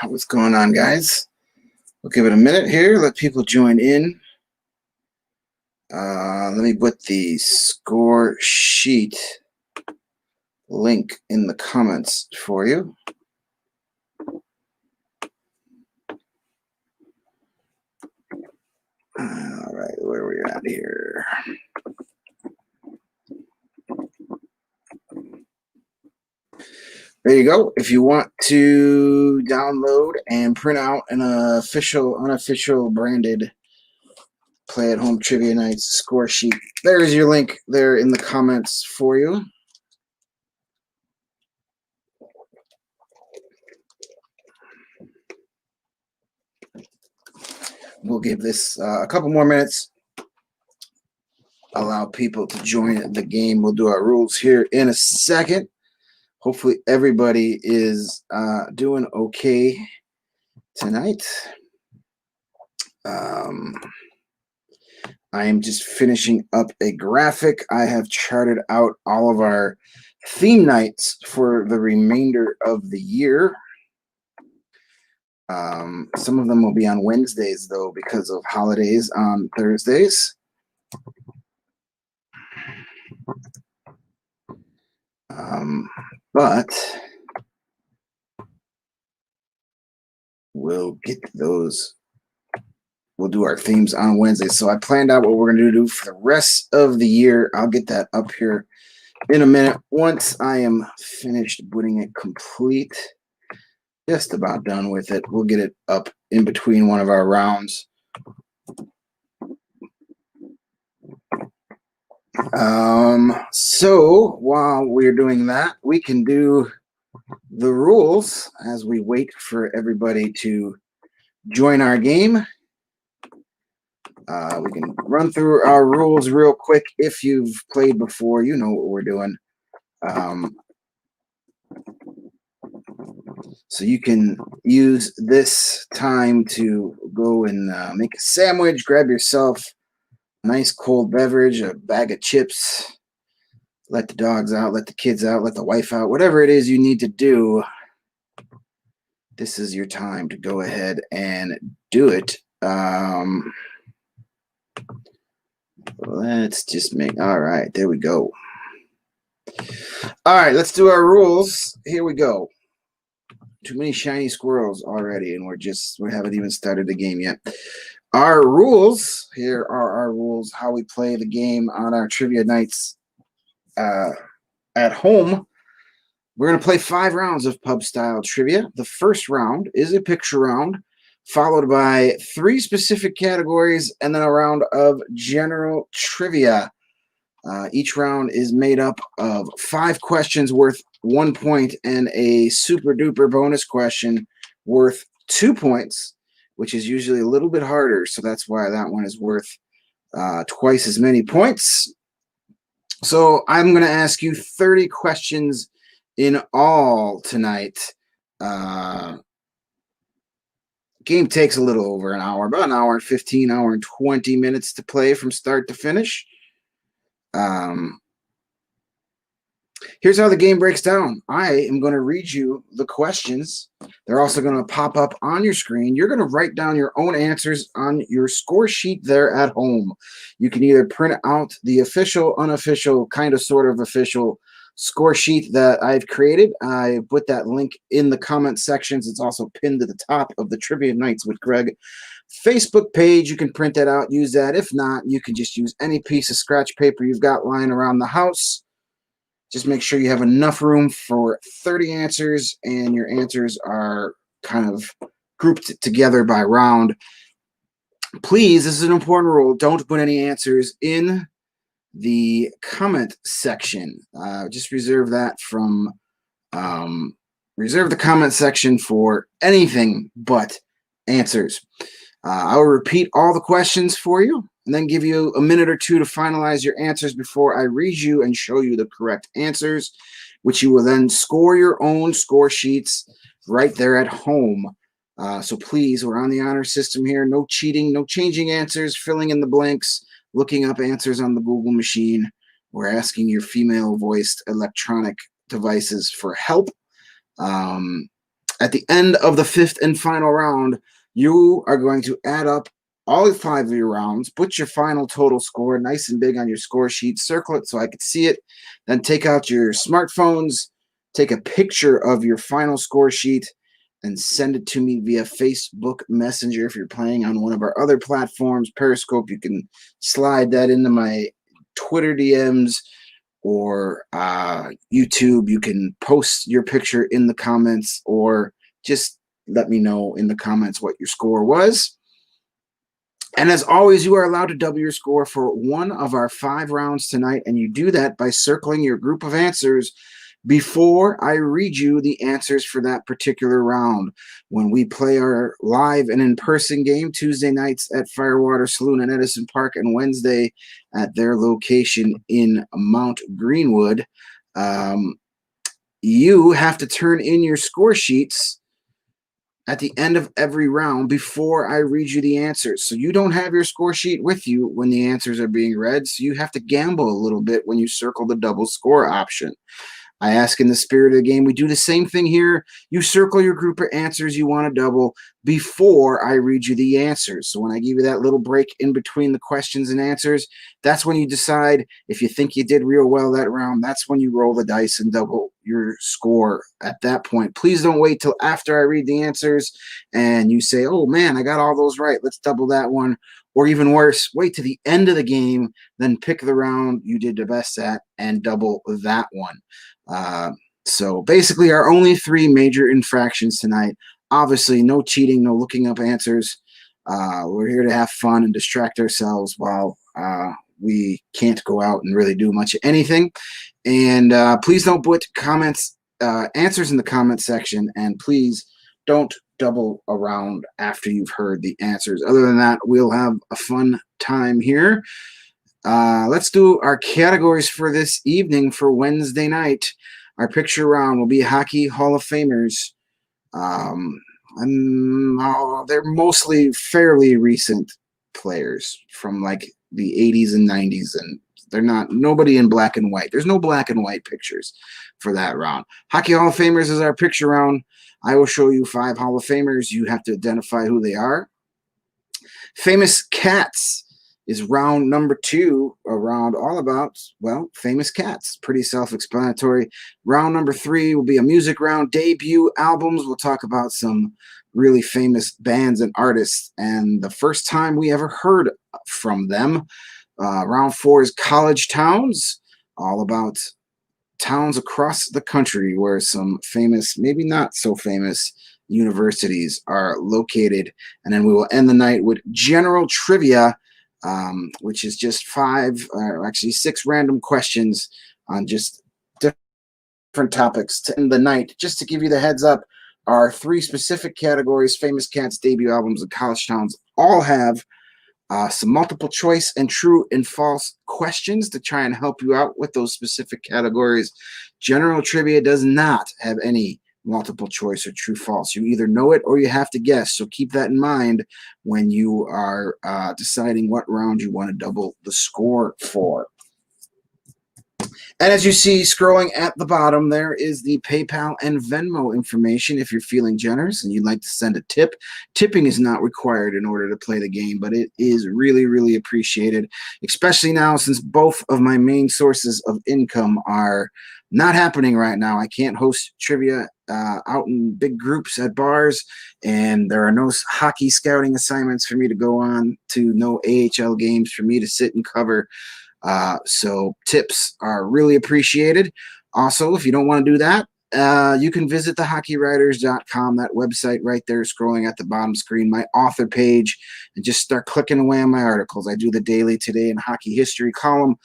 What's going on, guys? We'll give it a minute here, let people join in. Let me put the score sheet link in the comments for you. All right, where are we at here? There you go. If you want to download and print out an official, unofficial branded Play at Home Trivia Nights score sheet, there is your link there in the comments for you. We'll give this a couple more minutes. Allow people to join the game. We'll do our rules here in a second. Hopefully everybody is doing okay tonight. I am just finishing up a graphic. I have charted out all of our theme nights for the remainder of the year. Some of them will be on Wednesdays, though, because of holidays on Thursdays. But we'll get those. We'll do our themes on Wednesday. So I planned out what we're going to do for the rest of the year. I'll get that up here in a minute. Once I am finished putting it complete, just about done with it, we'll get it up in between one of our rounds. So while we're doing that, we can do the rules as we wait for everybody to join our game. We can run through our rules real quick. If you've played before, you know what we're doing. So you can use this time to go and make a sandwich, grab yourself a nice cold beverage, a bag of chips, let the dogs out, let the kids out, let the wife out, whatever it is you need to do. This is your time to go ahead and do it. Let's just make, all right, there we go. All right, let's do our rules. Here we go. Too many shiny squirrels already, and we haven't even started the game yet. Our rules, here are our rules, how we play the game on our trivia nights at home. We're going to play 5 rounds of pub-style trivia. The first round is a picture round, followed by 3 specific categories, and then a round of general trivia. Each round is made up of 5 questions worth 1 point and a super-duper bonus question worth 2 points, which is usually a little bit harder, so that's why that one is worth twice as many points. So I'm going to ask you 30 questions in all tonight. Game takes a little over an hour, about an hour and 15, hour and 20 minutes to play from start to finish. Here's how the game breaks down. I am going to read you the questions. They're also going to pop up on your screen. You're going to write down your own answers on your score sheet there at home. You can either print out the official, unofficial, kind of sort of official score sheet that I've created. I put that link in the comment sections. It's also pinned to the top of the Trivia Nights with Greg Facebook page. You can print that out, use that. If not, you can just use any piece of scratch paper you've got lying around the house. Just make sure you have enough room for 30 answers, and your answers are kind of grouped together by round. Please, this is an important rule. Don't put any answers in the comment section. Just reserve that from reserve the comment section for anything but answers. I will repeat all the questions for you and then give you a minute or two to finalize your answers before I read you and show you the correct answers, which you will then score your own score sheets right there at home. So please, we're on the honor system here. No cheating, no changing answers, filling in the blanks, looking up answers on the Google machine. We're asking your female-voiced electronic devices for help. At the end of the fifth and final round, you are going to add up all 5 of your rounds, put your final total score nice and big on your score sheet, circle it so I could see it, then take out your smartphones, take a picture of your final score sheet, and send it to me via Facebook Messenger. If you're playing on one of our other platforms, Periscope, you can slide that into my Twitter DMs or YouTube. You can post your picture in the comments or just let me know in the comments what your score was. And as always, you are allowed to double your score for one of our 5 rounds tonight, and you do that by circling your group of answers before I read you the answers for that particular round. When we play our live and in-person game Tuesday nights at Firewater Saloon in Edison Park and Wednesday at their location in Mount Greenwood, you have to turn in your score sheets at the end of every round before I read you the answers. So you don't have your score sheet with you when the answers are being read, so you have to gamble a little bit when you circle the double score option. I ask in the spirit of the game, we do the same thing here. You circle your group of answers you want to double before I read you the answers. So when I give you that little break in between the questions and answers, that's when you decide if you think you did real well that round. That's when you roll the dice and double your score at that point. Please don't wait till after I read the answers and you say, oh man, I got all those right. Let's double that one. Or even worse, wait to the end of the game, then pick the round you did the best at and double that one. So basically our only 3 major infractions tonight. Obviously, no cheating, no looking up answers. We're here to have fun and distract ourselves while we can't go out and really do much of anything. And please don't put answers in the comment section, and please don't double around after you've heard the answers. Other than that, we'll have a fun time here. Let's do our categories for this evening for Wednesday night. Our picture round will be Hockey Hall of Famers. They're mostly fairly recent players from like the 80s and 90s, and they're nobody in black and white. There's no black and white pictures for that round. Hockey Hall of Famers is our picture round. I will show you 5 Hall of Famers. You have to identify who they are. Famous Cats is round number 2, a round all about, well, famous cats. Pretty self-explanatory. Round number 3 will be a music round, debut albums. We'll talk about some really famous bands and artists and the first time we ever heard from them. Round 4 is college towns, all about towns across the country where some famous, maybe not so famous, universities are located. And then we will end the night with general trivia, which is just 6 random questions on just different topics to end the night. Just to give you the heads up, our 3 specific categories, famous cats, debut albums, and college towns, all have some multiple choice and true and false questions to try and help you out with those specific categories. General trivia does not have any multiple choice or true false. You either know it or you have to guess. So keep that in mind when you are deciding what round you want to double the score for. And as you see scrolling at the bottom, there is the PayPal and Venmo information if you're feeling generous and you'd like to send a tip. Tipping is not required in order to play the game, but it is really, really appreciated, especially now since both of my main sources of income are not happening right now. I can't host trivia out in big groups at bars, and there are no hockey scouting assignments for me to go on, to no AHL games for me to sit and cover. So tips are really appreciated. Also, if you don't want to do that, You can visit thehockeywriters.com, that website right there, scrolling at the bottom screen, my author page, and just start clicking away on my articles. I do the daily Today in Hockey History column,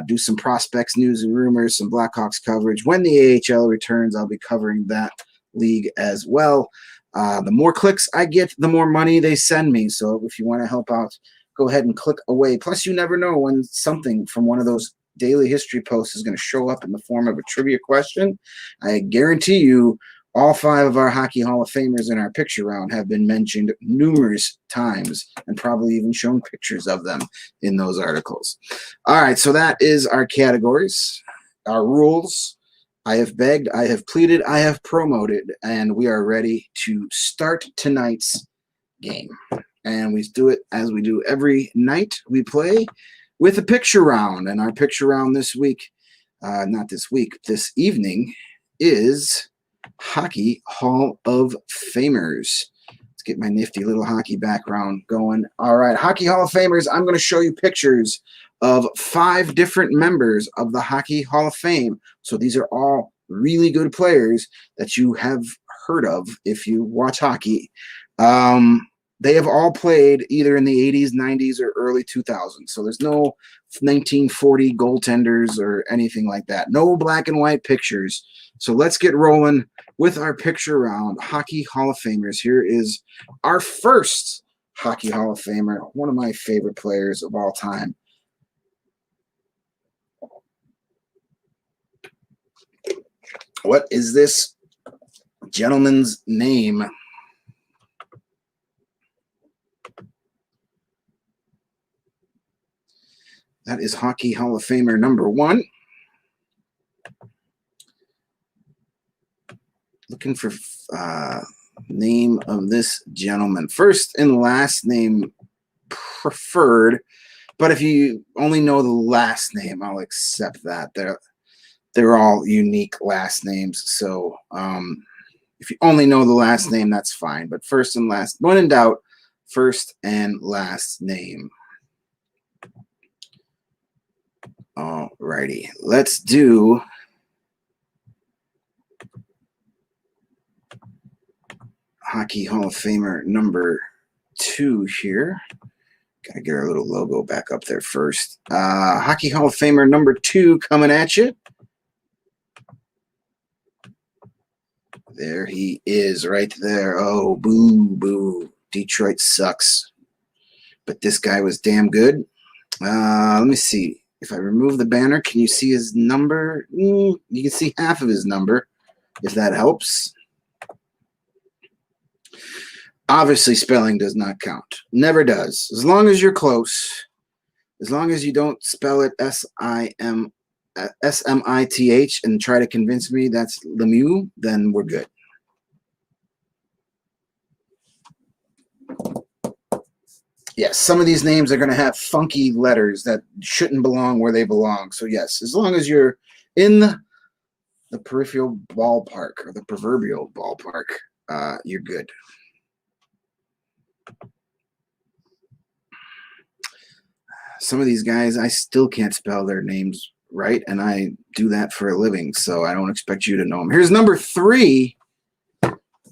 do some prospects, news and rumors, some Blackhawks coverage. When the AHL returns, I'll be covering that league as well. The more clicks I get, the more money they send me. So if you want to help out, go ahead and click away. Plus, you never know when something from one of those daily history posts is going to show up in the form of a trivia question. I guarantee you all 5 of our Hockey Hall of Famers in our picture round have been mentioned numerous times and probably even shown pictures of them in those articles. All right, so that is our categories, our rules. I have begged, I have pleaded, I have promoted, and we are ready to start tonight's game. And we do it as we do every night. We play with a picture round, and our picture round this week, not this week, this evening, is Hockey Hall of Famers. Let's get my nifty little hockey background going. All right, Hockey Hall of Famers, I'm going to show you pictures of 5 different members of the Hockey Hall of Fame. So these are all really good players that you have heard of if you watch hockey. They have all played either in the 80s, 90s, or early 2000s. So there's no 1940 goaltenders or anything like that. No black and white pictures. So let's get rolling with our picture round. Hockey Hall of Famers. Here is our first Hockey Hall of Famer, one of my favorite players of all time. What is this gentleman's name? That is Hockey Hall of Famer number 1. Looking for name of this gentleman. First and last name preferred, but if you only know the last name, I'll accept that. They're all unique last names. So if you only know the last name, that's fine. But first and last, when in doubt, first and last name. All righty, let's do Hockey Hall of Famer number 2 here. Gotta get our little logo back up there first. Hockey Hall of Famer number 2 coming at you. There he is right there. Oh, boo, boo. Detroit sucks. But this guy was damn good. Let me see. If I remove the banner, can you see his number? You can see half of his number, if that helps. Obviously, spelling does not count. Never does. As long as you're close, as long as you don't spell it S-M-I-T-H and try to convince me that's Lemieux, then we're good. Yes, some of these names are going to have funky letters that shouldn't belong where they belong. So yes, as long as you're in the peripheral ballpark or the proverbial ballpark, you're good. Some of these guys, I still can't spell their names right, and I do that for a living, so I don't expect you to know them. Here's number 3.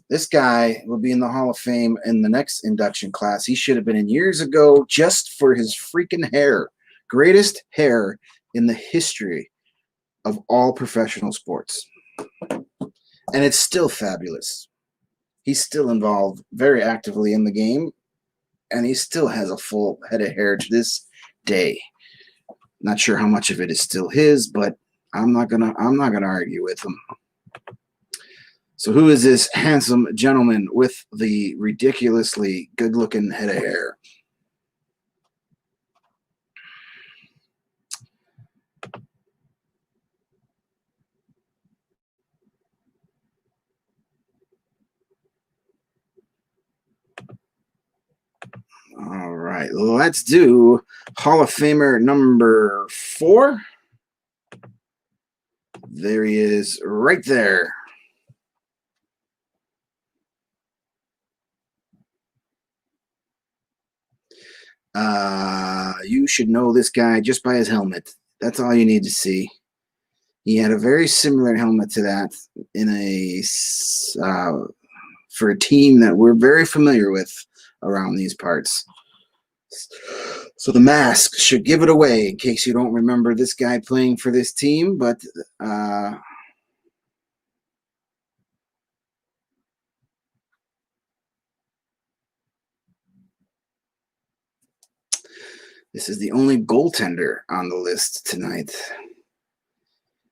This guy will be in the Hall of Fame in the next induction class. He should have been in years ago just for his freaking hair. Greatest hair in the history of all professional sports. And it's still fabulous. He's still involved very actively in the game, and he still has a full head of hair to this day. Not sure how much of it is still his, but I'm not gonna argue with him. So who is this handsome gentleman with the ridiculously good-looking head of hair? All right, let's do Hall of Famer number 4. There he is right there. You should know this guy just by his helmet. That's all you need to see. He had a very similar helmet to that in for a team that we're very familiar with around these parts. So the mask should give it away in case you don't remember this guy playing for this team, but this is the only goaltender on the list tonight.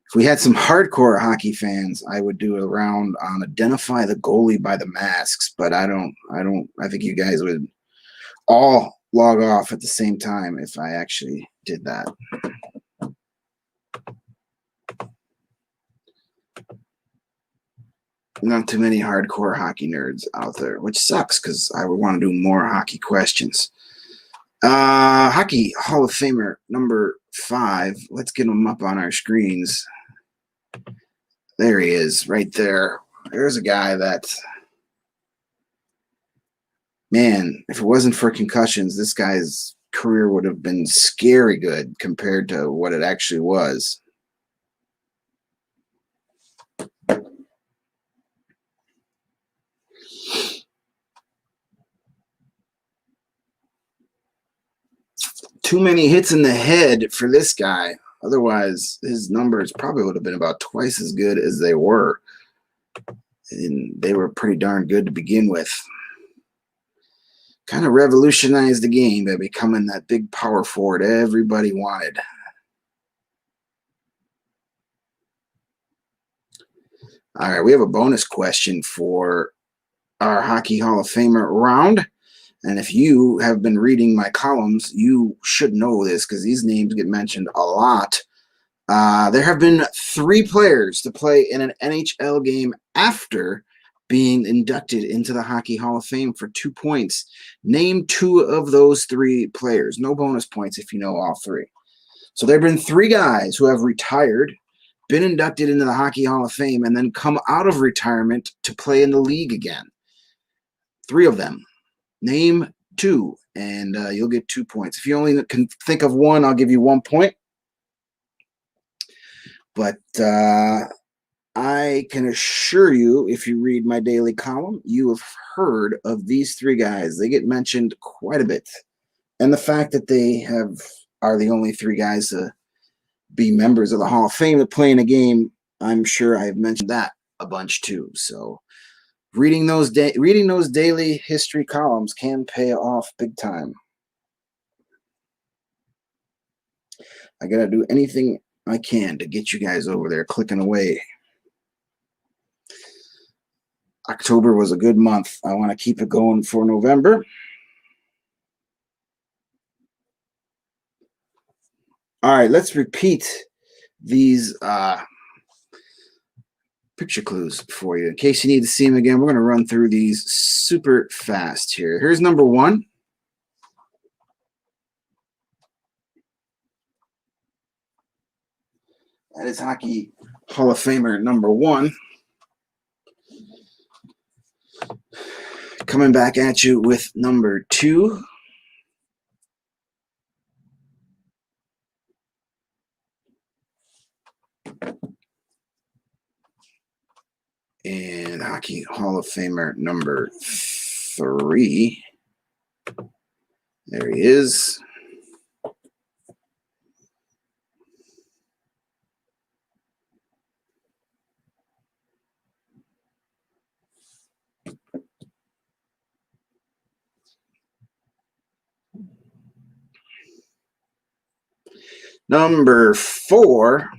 If we had some hardcore hockey fans, I would do a round on identify the goalie by the masks, but I think you guys would all log off at the same time if I actually did that. Not too many hardcore hockey nerds out there, which sucks because I would want to do more hockey questions. Hockey Hall of Famer number 5. Let's get him up on our screens. There he is, right there. There's a guy that, man, if it wasn't for concussions, this guy's career would have been scary good compared to what it actually was. Too many hits in the head for this guy. Otherwise, his numbers probably would have been about twice as good as they were. And they were pretty darn good to begin with. Kind of revolutionized the game by becoming that big power forward everybody wanted. All right, we have a bonus question for our Hockey Hall of Famer round. And if you have been reading my columns, you should know this because these names get mentioned a lot. There have been 3 players to play in an NHL game after being inducted into the Hockey Hall of Fame for 2 points. Name 2 of those 3 players. No bonus points if you know all 3. So there have been 3 guys who have retired, been inducted into the Hockey Hall of Fame, and then come out of retirement to play in the league again. 3 of them. Name 2, and you'll get 2 points. If you only can think of 1, I'll give you 1 point. But I can assure you, if you read my daily column, you have heard of these 3 guys. They get mentioned quite a bit. And the fact that they are the only 3 guys to be members of the Hall of Fame to play in a game, I'm sure I've mentioned that a bunch too. So reading those daily history columns can pay off big time. I got to do anything I can to get you guys over there clicking away. October was a good month. I want to keep it going for November. All right, let's repeat these picture clues for you. In case you need to see them again, we're going to run through these super fast here. Here's number 1. That is Hockey Hall of Famer number 1. Coming back at you with number 2. And Hockey Hall of Famer number 3. There he is. Number 4.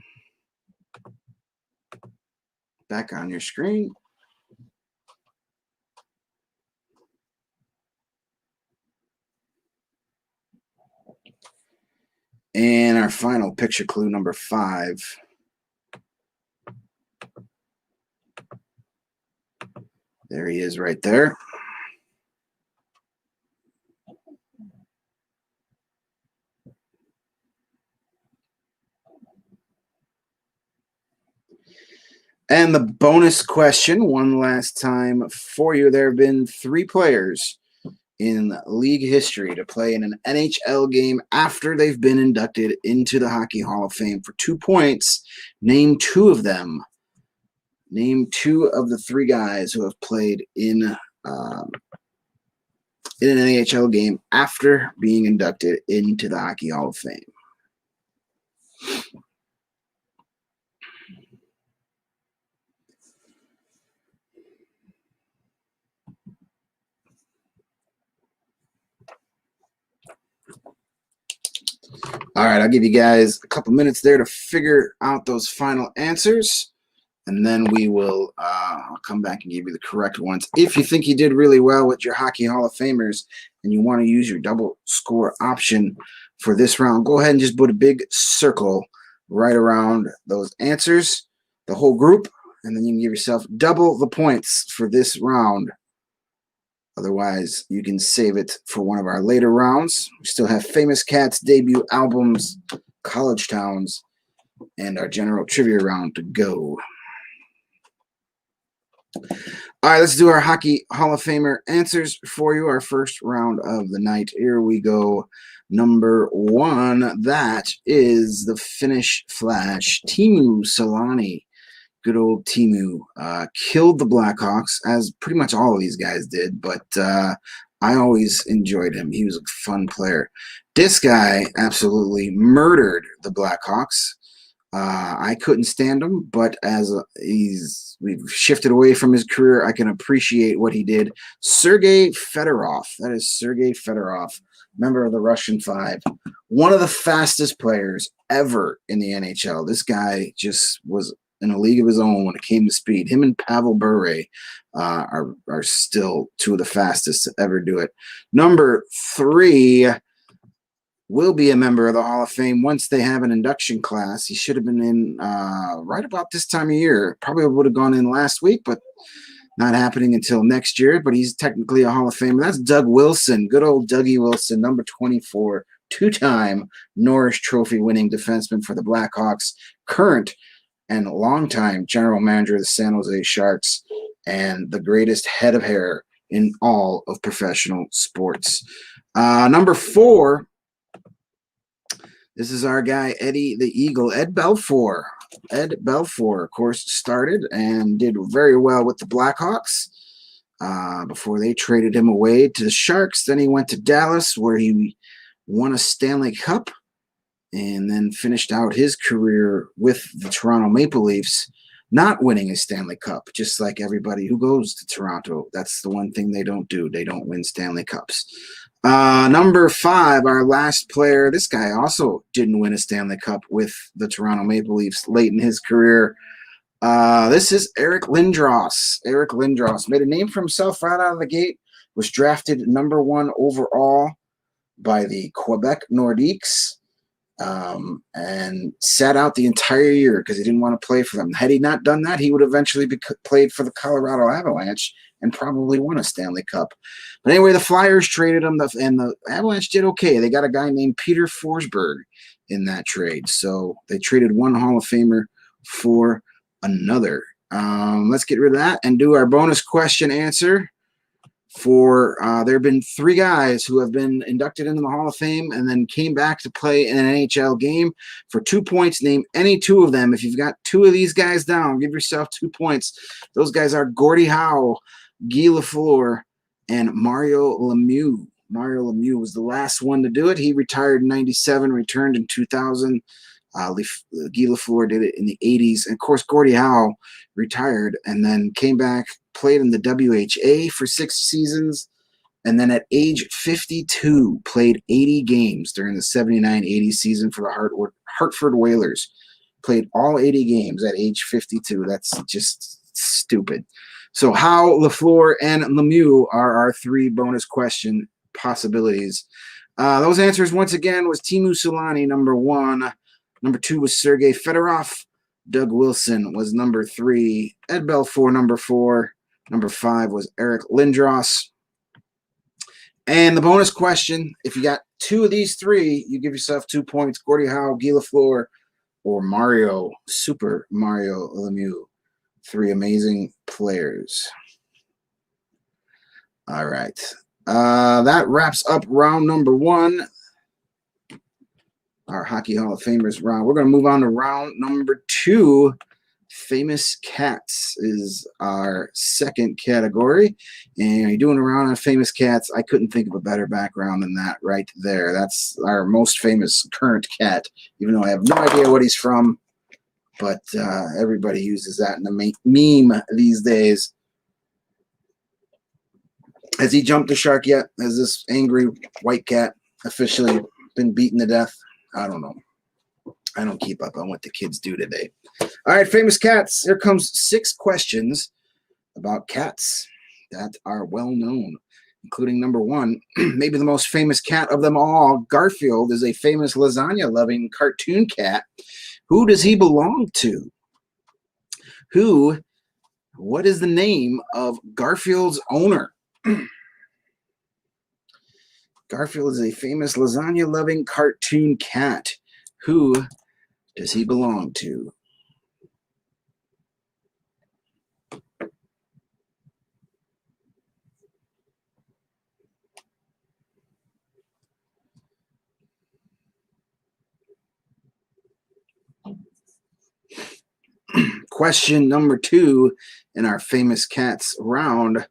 Back on your screen. And our final picture clue, number 5. There he is right there. And the bonus question, one last time for you. There have been 3 players in league history to play in an NHL game after they've been inducted into the Hockey Hall of Fame. For 2 points, name 2 of them. Name 2 of the 3 guys who have played in an NHL game after being inducted into the Hockey Hall of Fame. All right, I'll give you guys a couple minutes there to figure out those final answers, and then we will I'll come back and give you the correct ones. If you think you did really well with your Hockey Hall of Famers and you want to use your double score option for this round, go ahead and just put a big circle right around those answers, the whole group, and then you can give yourself double the points for this round. Otherwise, you can save it for one of our later rounds. We still have Famous Cats debut albums, College Towns, and our general trivia round to go. All right, let's do our Hockey Hall of Famer answers for you. Our first round of the night. Here we go. Number 1, that is the Finnish Flash, Teemu Selanne. Good old Teemu killed the Blackhawks, as pretty much all of these guys did, but I always enjoyed him. He was a fun player. This guy absolutely murdered the Blackhawks. I couldn't stand him, but as we've shifted away from his career, I can appreciate what he did. Sergei Fedorov. That is Sergei Fedorov, member of the Russian Five. One of the fastest players ever in the NHL. This guy just was in a league of his own when it came to speed. Him and Pavel Bure are still 2 of the fastest to ever do it. Number 3 will be a member of the Hall of Fame once they have an induction class. He should have been in right about this time of year. Probably would have gone in last week, but not happening until next year. But he's technically a Hall of Famer. That's Doug Wilson. Good old Dougie Wilson, number 24, 2-time Norris Trophy winning defenseman for the Blackhawks, current and longtime general manager of the San Jose Sharks, and the greatest head of hair in all of professional sports. Number 4, this is our guy, Eddie the Eagle, Ed Belfour. Ed Belfour, of course, started and did very well with the Blackhawks before they traded him away to the Sharks. Then he went to Dallas, where he won a Stanley Cup, and then finished out his career with the Toronto Maple Leafs, not winning a Stanley Cup, just like everybody who goes to Toronto. That's the one thing they don't do. They don't win Stanley Cups. Number 5, our last player. This guy also didn't win a Stanley Cup with the Toronto Maple Leafs late in his career. This is Eric Lindros. Eric Lindros made a name for himself right out of the gate, was drafted number 1 overall by the Quebec Nordiques. And sat out the entire year because he didn't want to play for them. Had he not done that, he would eventually be played for the Colorado Avalanche and probably won a Stanley Cup. But anyway, the Flyers traded him, and the Avalanche did okay. They got a guy named Peter Forsberg in that trade. So they traded one Hall of Famer for another. Let's get rid of that and do our bonus question answer. There have been 3 guys who have been inducted into the Hall of Fame and then came back to play in an NHL game. For 2 points, name any 2 of them. If you've got 2 of these guys down, give yourself 2 points. Those guys are Gordie Howe, Guy Lafleur, and Mario Lemieux. Mario Lemieux was the last one to do it. He retired in 97, returned in 2000. Guy Lafleur did it in the 80s. And, of course, Gordie Howe retired and then came back, played in the WHA for 6 seasons, and then at age 52 played 80 games during the 79-80 season for the Hartford Whalers. Played all 80 games at age 52. That's just stupid. So Howe, Lafleur, and Lemieux are our 3 bonus question possibilities. Those answers, once again, was Teemu Selanne, number 1. Number 2 was Sergei Fedorov. Doug Wilson was number 3. Ed Belfour, number 4. Number 5 was Eric Lindros. And the bonus question, if you got 2 of these 3, you give yourself 2 points. Gordie Howe, Guy Lafleur, or Super Mario Lemieux. 3 amazing players. All right. That wraps up round number one, our Hockey Hall of Famers round. We're going to move on to round number two. Famous cats is our second category. And you're doing a round on famous cats. I couldn't think of a better background than that right there. That's our most famous current cat, even though I have no idea what he's from. But everybody uses that in the meme these days. Has he jumped the shark yet? Has this angry white cat officially been beaten to death? I don't know. I don't keep up on what the kids do today. All right, famous cats. Here comes 6 questions about cats that are well known, including number 1, maybe the most famous cat of them all. Garfield is a famous lasagna-loving cartoon cat. Who does he belong to? What is the name of Garfield's owner? Garfield is a famous lasagna-loving cartoon cat. Who does he belong to? Question number 2 in our famous cats round.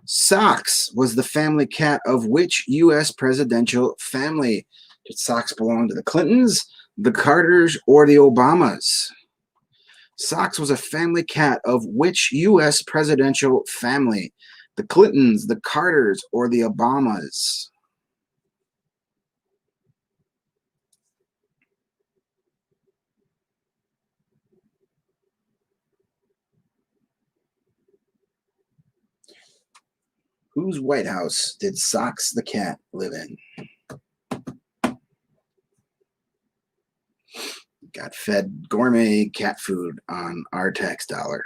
Sox was the family cat of which U.S. presidential family? Did Sox belong to the Clintons, the Carters, or the Obamas? Sox was a family cat of which U.S. presidential family? The Clintons, the Carters, or the Obamas? Whose White House did Sox the cat live in? Got fed gourmet cat food on our tax dollar.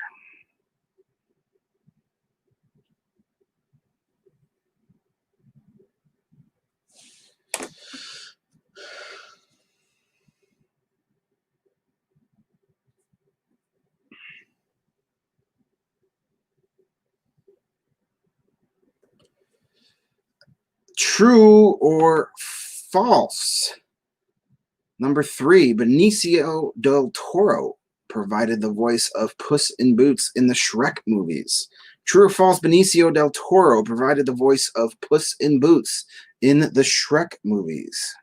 True or false? Number 3, Benicio del Toro provided the voice of Puss in Boots in the Shrek movies. True or false? Benicio del Toro provided the voice of Puss in Boots in the Shrek movies.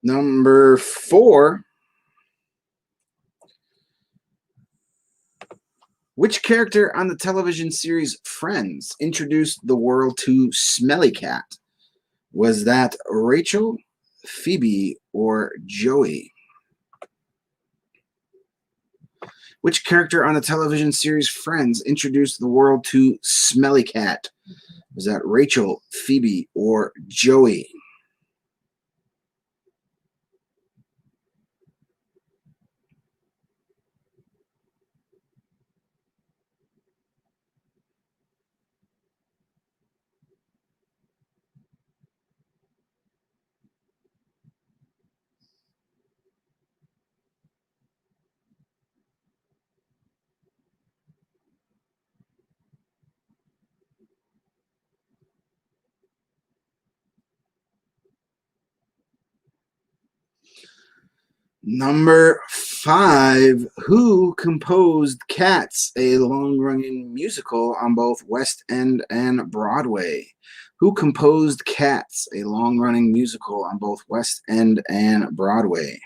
Number 4, which character on the television series Friends introduced the world to Smelly Cat? Was that Rachel, Phoebe, or Joey? Which character on the television series Friends introduced the world to Smelly Cat? Was that Rachel, Phoebe, or Joey? Number 5, who composed Cats, a long-running musical on both West End and Broadway? Who composed Cats, a long-running musical on both West End and Broadway?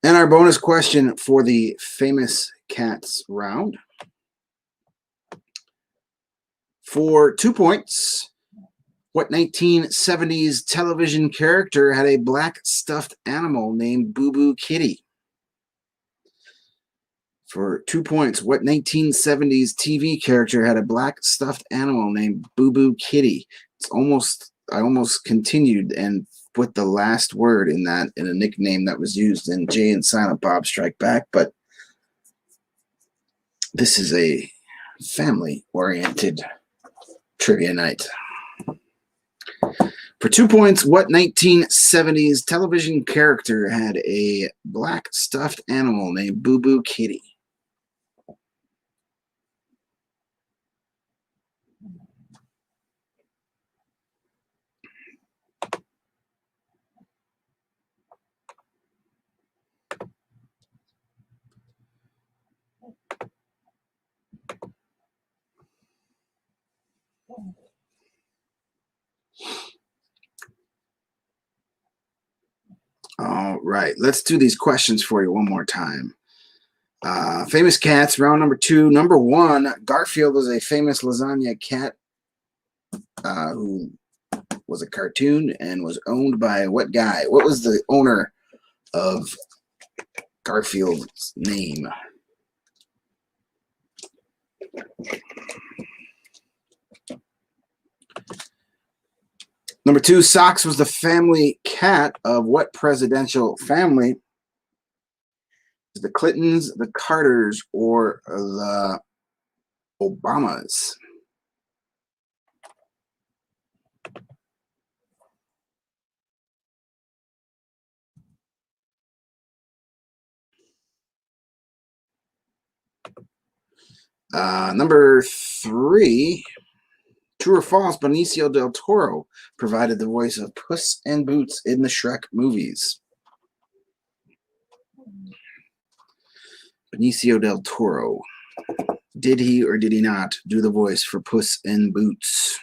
And our bonus question for the famous cats round. For 2 points, what 1970s television character had a black stuffed animal named Boo Boo Kitty? For 2 points, what 1970s TV character had a black stuffed animal named Boo Boo Kitty? I almost continued and put the last word in a nickname that was used in Jay and Silent Bob Strike Back, but this is a family-oriented trivia night. For 2 points, what 1970s television character had a black stuffed animal named Boo Boo Kitty? All right, let's do these questions for you one more time. Famous cats, round number 2. Number 1, Garfield was a famous lasagna cat who was a cartoon and was owned by what guy? What was the owner of Garfield's name? Number 2, Socks was the family cat of what presidential family? The Clintons, the Carters, or the Obamas? Number 3, true or false, Benicio del Toro provided the voice of Puss in Boots in the Shrek movies. Benicio del Toro, did he or did he not do the voice for Puss in Boots?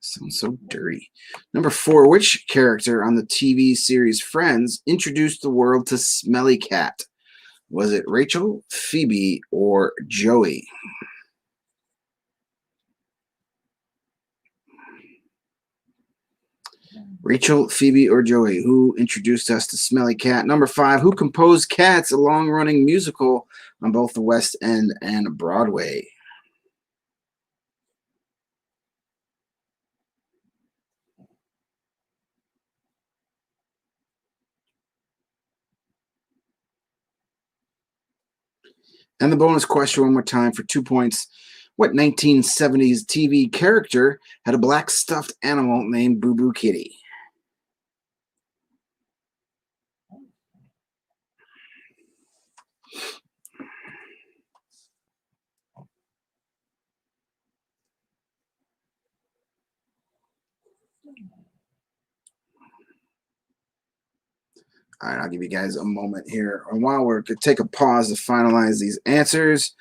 Sounds so dirty. Number 4, which character on the TV series Friends introduced the world to Smelly Cat? Was it Rachel, Phoebe, or Joey? Rachel, Phoebe, or Joey? Who introduced us to Smelly Cat? Number 5, who composed Cats, a long-running musical on both the West End and Broadway? And the bonus question one more time for 2 points. What 1970s TV character had a black stuffed animal named Boo Boo Kitty? All right, I'll give you guys a moment here. And while we're going to take a pause to finalize these answers,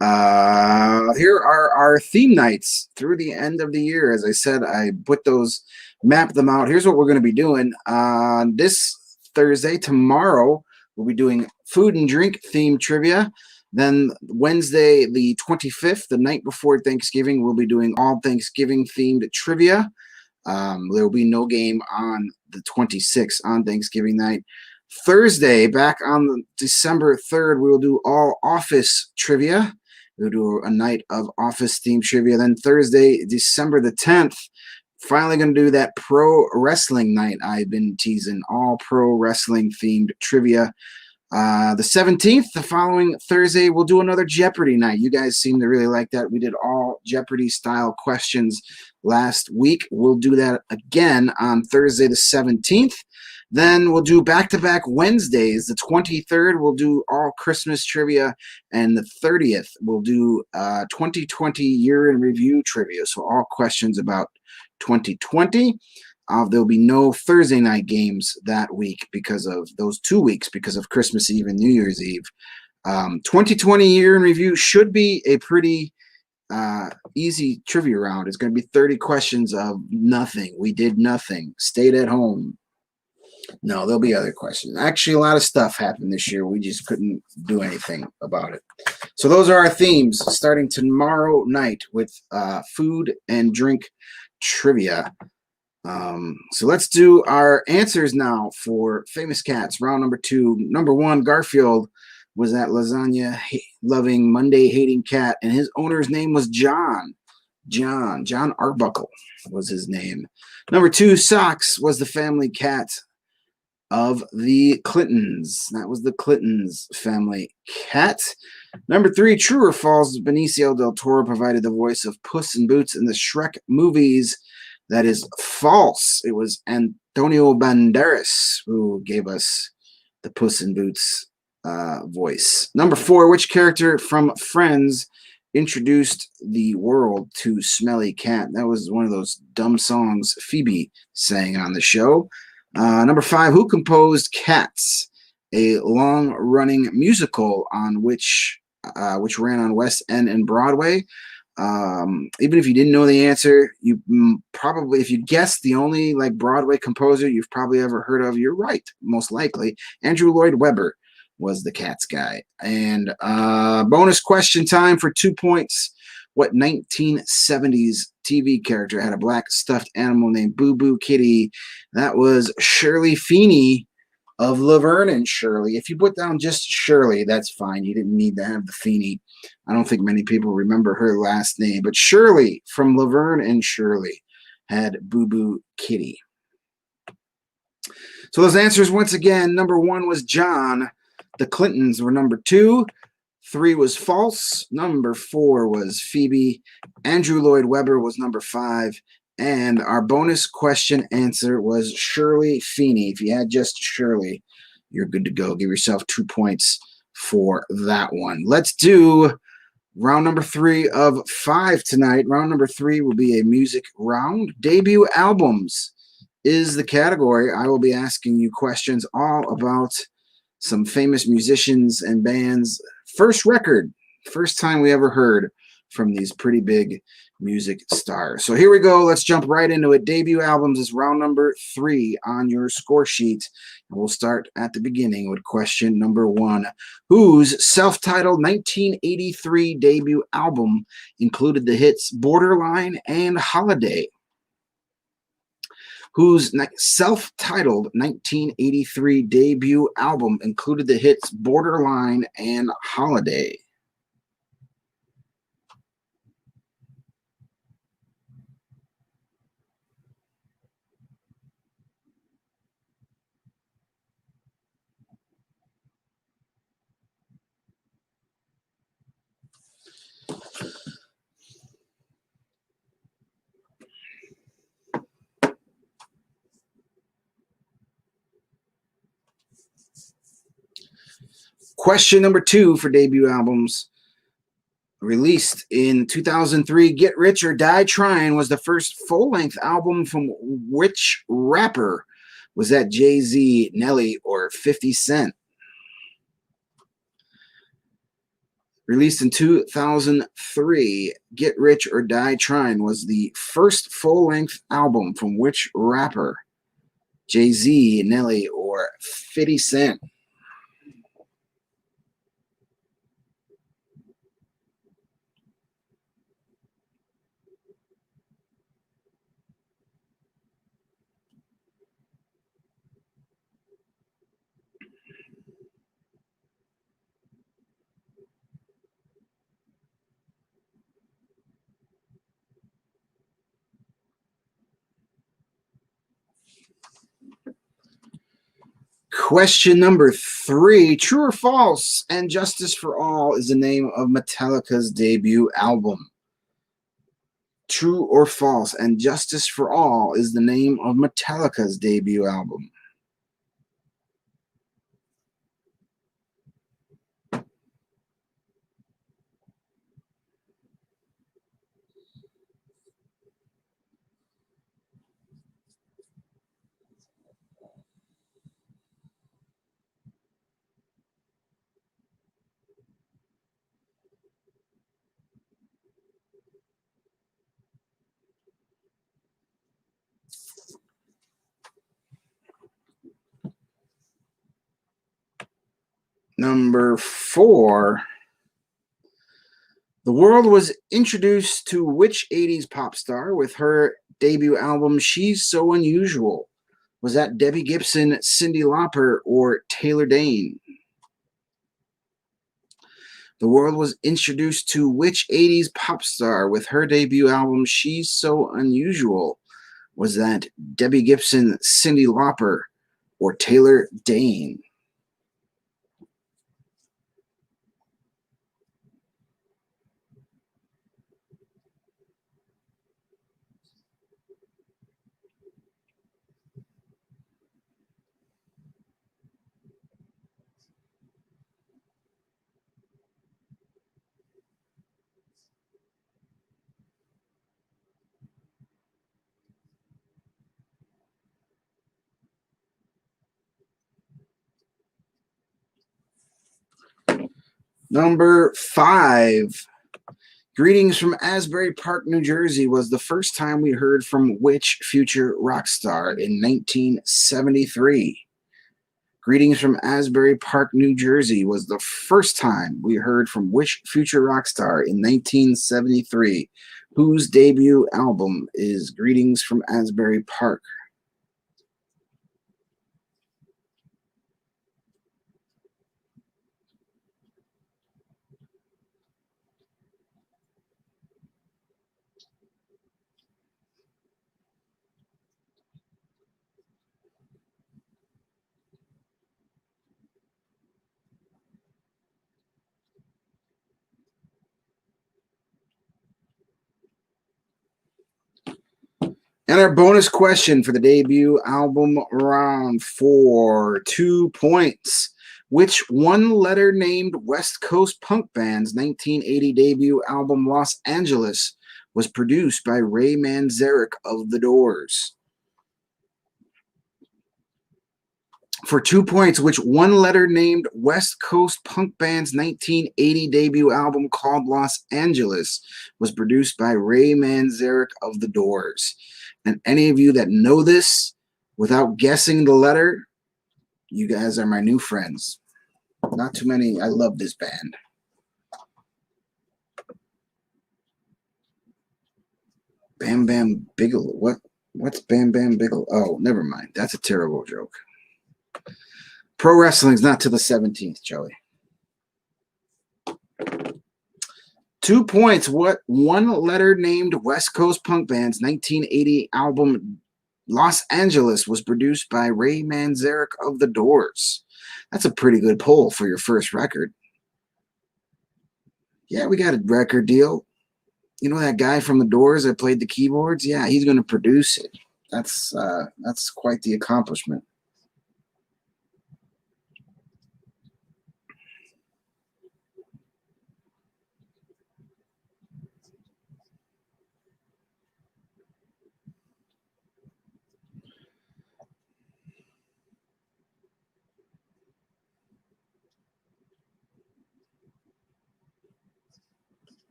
here are our theme nights through the end of the year. As I said, I mapped them out. Here's what we're going to be doing. This Thursday, tomorrow, we'll be doing food and drink theme trivia. Then Wednesday, the 25th, the night before Thanksgiving, we'll be doing all Thanksgiving themed trivia. There will be no game on the 26th on Thanksgiving night. Thursday, back on December 3rd, we will do all Office trivia. We'll do a night of Office themed trivia. Then Thursday, December the 10th, finally going to do that pro wrestling night I've been teasing, all pro wrestling themed trivia. The 17th, the following Thursday, we'll do another Jeopardy night. You guys seem to really like that. We did all Jeopardy style questions last week. We'll do that again on Thursday the 17th. Then we'll do back-to-back Wednesdays. The 23rd, we'll do all Christmas trivia. And the 30th, we'll do 2020 year in review trivia. So all questions about 2020. There'll be no Thursday night games that week because of those 2 weeks because of Christmas Eve and New Year's Eve. 2020 year in review should be a pretty easy trivia round. It's going to be 30 questions of nothing. We did nothing. Stayed at home. No, there'll be other questions. Actually, a lot of stuff happened this year. We just couldn't do anything about it. So those are our themes starting tomorrow night with food and drink trivia. So let's do our answers now for famous cats. Round number 2. Number 1, Garfield was that lasagna loving, Monday hating cat, and his owner's name was John. John Arbuckle was his name. Number 2, Socks was the family cat of the Clintons. That was the Clintons family cat. Number 3, true or false, Benicio del Toro provided the voice of Puss in Boots in the Shrek movies. That is false. It was Antonio Banderas who gave us the Puss in Boots voice. Number 4, which character from Friends introduced the world to Smelly Cat? That was one of those dumb songs Phoebe sang on the show. Number 5, who composed Cats, a long-running musical on which ran on West End and Broadway? Even if you didn't know the answer, you probably, if you guessed the only like Broadway composer you've probably ever heard of, you're right, most likely. Andrew Lloyd Webber was the Cats guy. And bonus question time for 2 points. What 1970s TV character had a black stuffed animal named Boo Boo Kitty? That was Shirley Feeney of Laverne and Shirley. If you put down just Shirley, that's fine. You didn't need to have the Feeney. I don't think many people remember her last name, but Shirley from Laverne and Shirley had Boo Boo Kitty. So those answers, once again, number 1 was John. The Clintons were number 2. 3 was false. Number 4 was Phoebe. Andrew Lloyd Webber was number 5. And our bonus question answer was Shirley Feeney. If you had just Shirley, you're good to go. Give yourself 2 points for that one. Let's do round number 3 of 5 tonight. Round number 3 will be a music round. Debut albums is the category. I will be asking you questions all about some famous musicians and bands. First record, first time we ever heard from these pretty big music stars. So here we go. Let's jump right into it. Debut albums is round number 3 on your score sheet. And we'll start at the beginning with question number 1. Whose self-titled 1983 debut album included the hits Borderline and Holiday? Whose self-titled 1983 debut album included the hits Borderline and Holiday? Question number 2 for debut albums. Released in 2003, Get Rich or Die Trying was the first full-length album from which rapper? Was that Jay-Z, Nelly, or 50 Cent? Released in 2003, Get Rich or Die Trying was the first full-length album from which rapper? Jay-Z, Nelly, or 50 Cent? Question number 3, true or false, And Justice for All is the name of Metallica's debut album? True or false, And Justice for All is the name of Metallica's debut album? Number 4. The world was introduced to which 80s pop star with her debut album She's So Unusual? Was that Debbie Gibson, Cyndi Lauper, or Taylor Dayne? The world was introduced to which 80s pop star with her debut album She's So Unusual? Was that Debbie Gibson, Cyndi Lauper, or Taylor Dayne? Number 5. Greetings from Asbury Park, New Jersey was the first time we heard from which future rock star in 1973? Greetings from Asbury Park, New Jersey was the first time we heard from which future rock star in 1973? Whose debut album is Greetings from Asbury Park? And our bonus question for the debut album round for 2 points. Which one-letter named West Coast punk band's 1980 debut album Los Angeles was produced by Ray Manzarek of The Doors? For 2 points, which one-letter named West Coast punk band's 1980 debut album called Los Angeles was produced by Ray Manzarek of The Doors? And any of you that know this without guessing the letter, you guys are my new friends. Not too many. I love this band. Bam Bam Bigelow. What's Bam Bam Bigelow? Oh, never mind. That's a terrible joke. Pro wrestling's not till the 17th, Joey. 2 points. What one-letter named West Coast punk band's 1980 album Los Angeles was produced by Ray Manzarek of The Doors? That's a pretty good poll for your first record. Yeah, we got a record deal. You know that guy from The Doors that played the keyboards? Yeah, he's going to produce it. That's quite the accomplishment.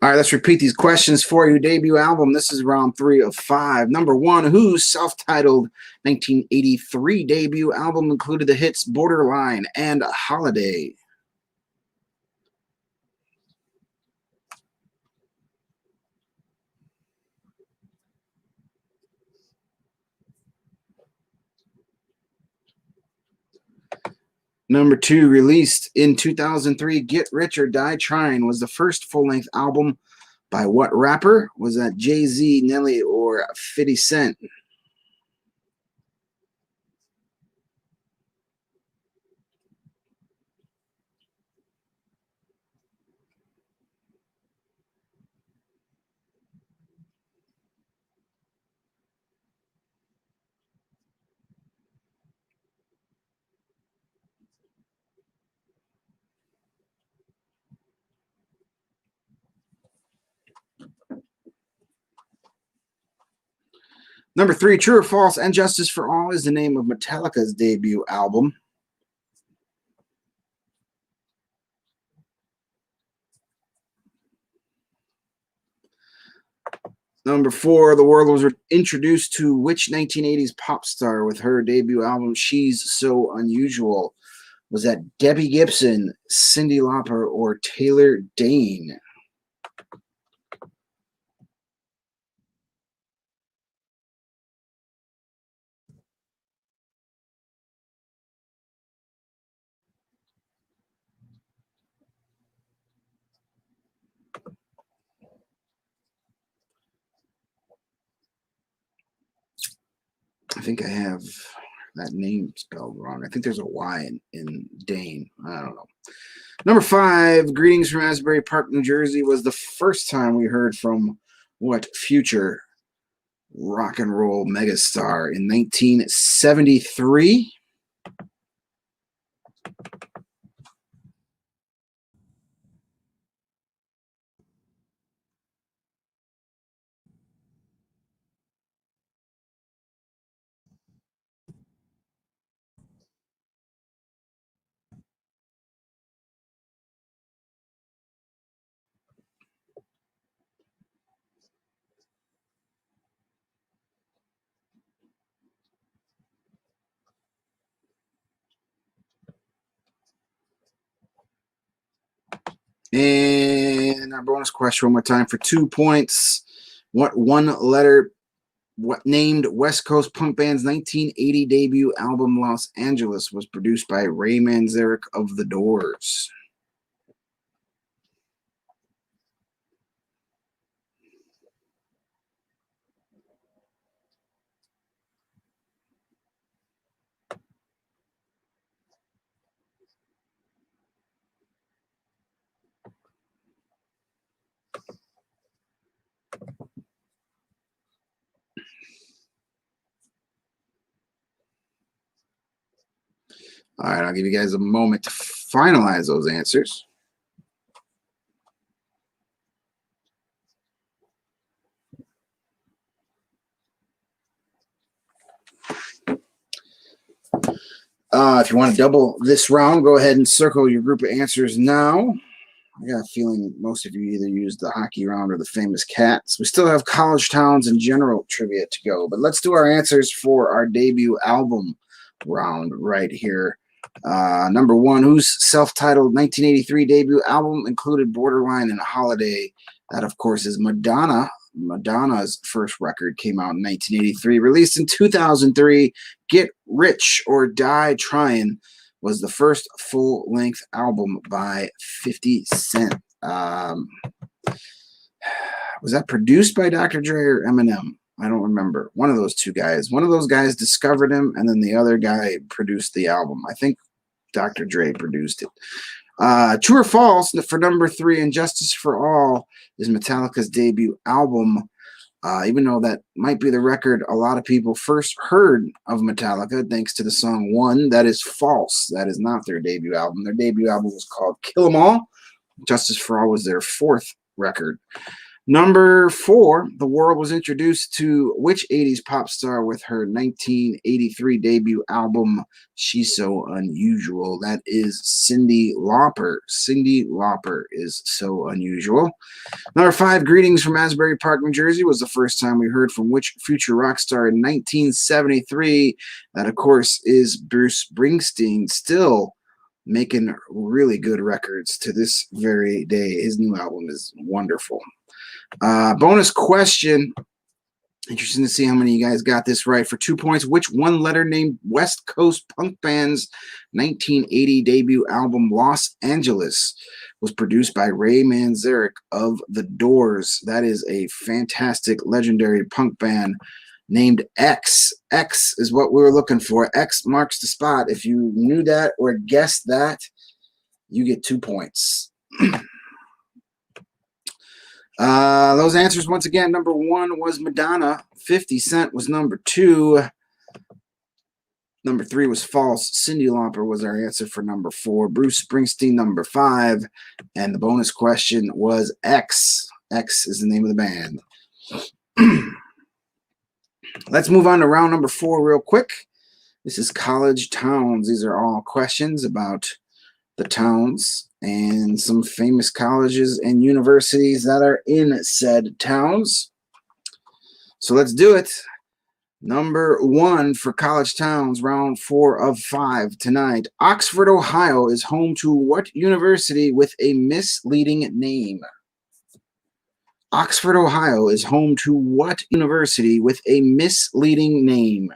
All right, let's repeat these questions for you. Debut album. This is round 3 of 5. Number 1, whose self-titled 1983 debut album included the hits Borderline and Holiday? Number 2, released in 2003, Get Rich or Die Trying was the first full-length album by what rapper? Was that Jay-Z, Nelly, or 50 Cent? Number 3, True or False, And Justice for All is the name of Metallica's debut album. Number 4, the world was introduced to which 1980s pop star with her debut album She's So Unusual? Was that Debbie Gibson, Cyndi Lauper, or Taylor Dayne? I think I have that name spelled wrong. I think there's a Y in Dane. I don't know. Number 5, Greetings from Asbury Park, New Jersey, was the first time we heard from what future rock and roll megastar in 1973? And our bonus question one more time for 2 points. What named West Coast punk band's 1980 debut album Los Angeles was produced by Ray Manzarek of The Doors? All right, I'll give you guys a moment to finalize those answers. If you want to double this round, go ahead and circle your group of answers now. I got a feeling most of you either used the hockey round or the famous cats. We still have college towns and general trivia to go, but let's do our answers for our debut album round right here. Number 1, whose self-titled 1983 debut album included Borderline and Holiday? That, of course, is Madonna. Madonna's first record came out in 1983. Released in 2003, Get Rich or Die Tryin' was the first full-length album by 50 Cent. Was that produced by Dr. Dre or Eminem? I don't remember. One of those two guys. One of those guys discovered him, and then the other guy produced the album. I think Dr. Dre produced it. True or false, for number 3, And Justice for All is Metallica's debut album. Even though that might be the record a lot of people first heard of Metallica thanks to the song One, that is false. That is not their debut album. Their debut album was called Kill 'Em All. Justice for All was their 4th record. Number 4, the world was introduced to which 80s pop star with her 1983 debut album, She's So Unusual? That is Cyndi Lauper. Cyndi Lauper is So Unusual. Number 5, Greetings from Asbury Park, New Jersey was the first time we heard from which future rock star in 1973? That, of course, is Bruce Springsteen, still making really good records to this very day. His new album is wonderful. Bonus question. Interesting to see how many of you guys got this right. For 2 points, which one letter named West Coast punk band's 1980 debut album Los Angeles was produced by Ray Manzarek of The Doors? That is a fantastic, legendary punk band named X. X is what we were looking for. X marks the spot. If you knew that or guessed that, you get 2 points. Those answers, once again, number 1 was Madonna. 50 Cent was number 2. Number 3 was false. Cyndi Lauper was our answer for number 4. Bruce Springsteen, number 5. And the bonus question was X. X is the name of the band. Let's move on to round number 4 real quick. This is college towns. These are all questions about the towns and some famous colleges and universities that are in said towns. So let's do it. Number 1 for College Towns, round 4 of 5 tonight. Oxford, Ohio is home to what university with a misleading name? Oxford, Ohio is home to what university with a misleading name?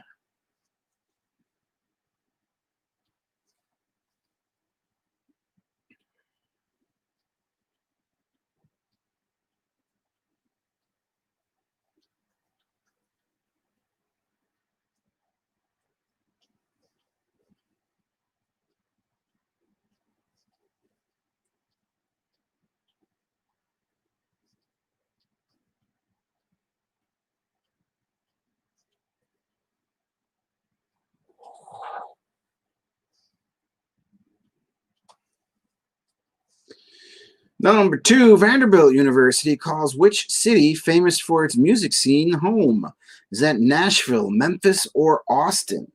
Number 2, Vanderbilt University calls which city famous for its music scene home? Is that Nashville, Memphis, or Austin?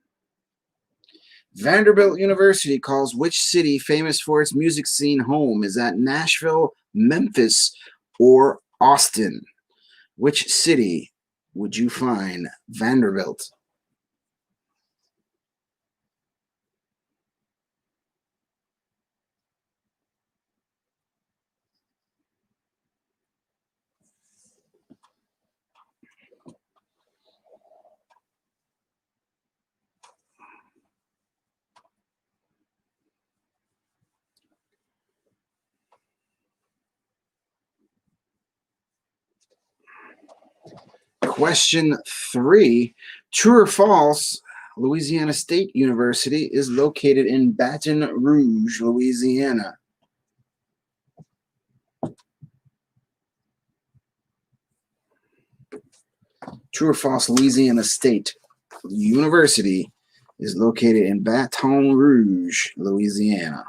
Vanderbilt University calls which city famous for its music scene home? Is that Nashville, Memphis, or Austin? Which city would you find Vanderbilt? Question 3. True or false? Louisiana State University is located in Baton Rouge, Louisiana. True or false? Louisiana State University is located in Baton Rouge, Louisiana.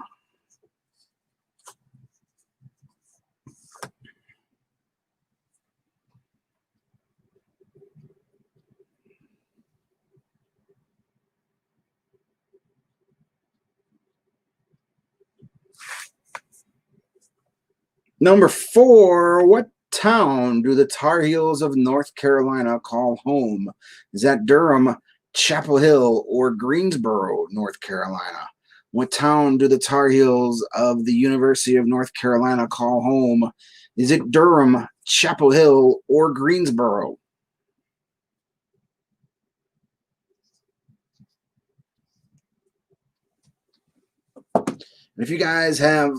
Number 4, what town do the Tar Heels of North Carolina call home? Is that Durham, Chapel Hill, or Greensboro, North Carolina? What town do the Tar Heels of the University of North Carolina call home? Is it Durham, Chapel Hill, or Greensboro? If you guys have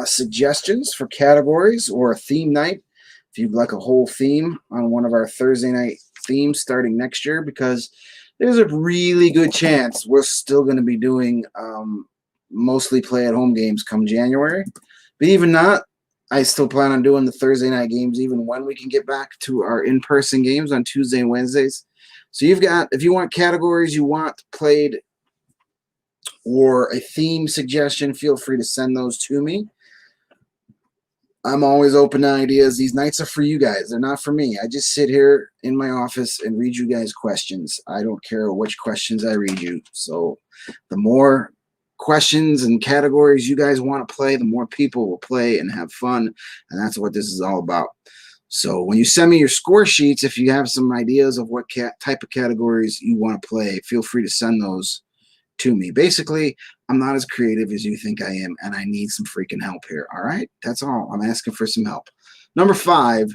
suggestions for categories or a theme night, if you'd like a whole theme on one of our Thursday night themes starting next year, because there's a really good chance we're still going to be doing mostly play at home games come January. But even not, I still plan on doing the Thursday night games even when we can get back to our in-person games on Tuesday and Wednesdays. So you've got, if you want categories you want played or a theme suggestion, feel free to send those to me. I'm always open to ideas. These nights are for you guys. They're not for me. I just sit here in my office and read you guys questions. I don't care which questions I read you. So the more questions and categories you guys want to play, the more people will play and have fun. And that's what this is all about. So when you send me your score sheets, if you have some ideas of what type of categories you want to play, feel free to send those to me. Basically, I'm not as creative as you think I am, and I need some freaking help here. All right? That's all. I'm asking for some help. Number 5,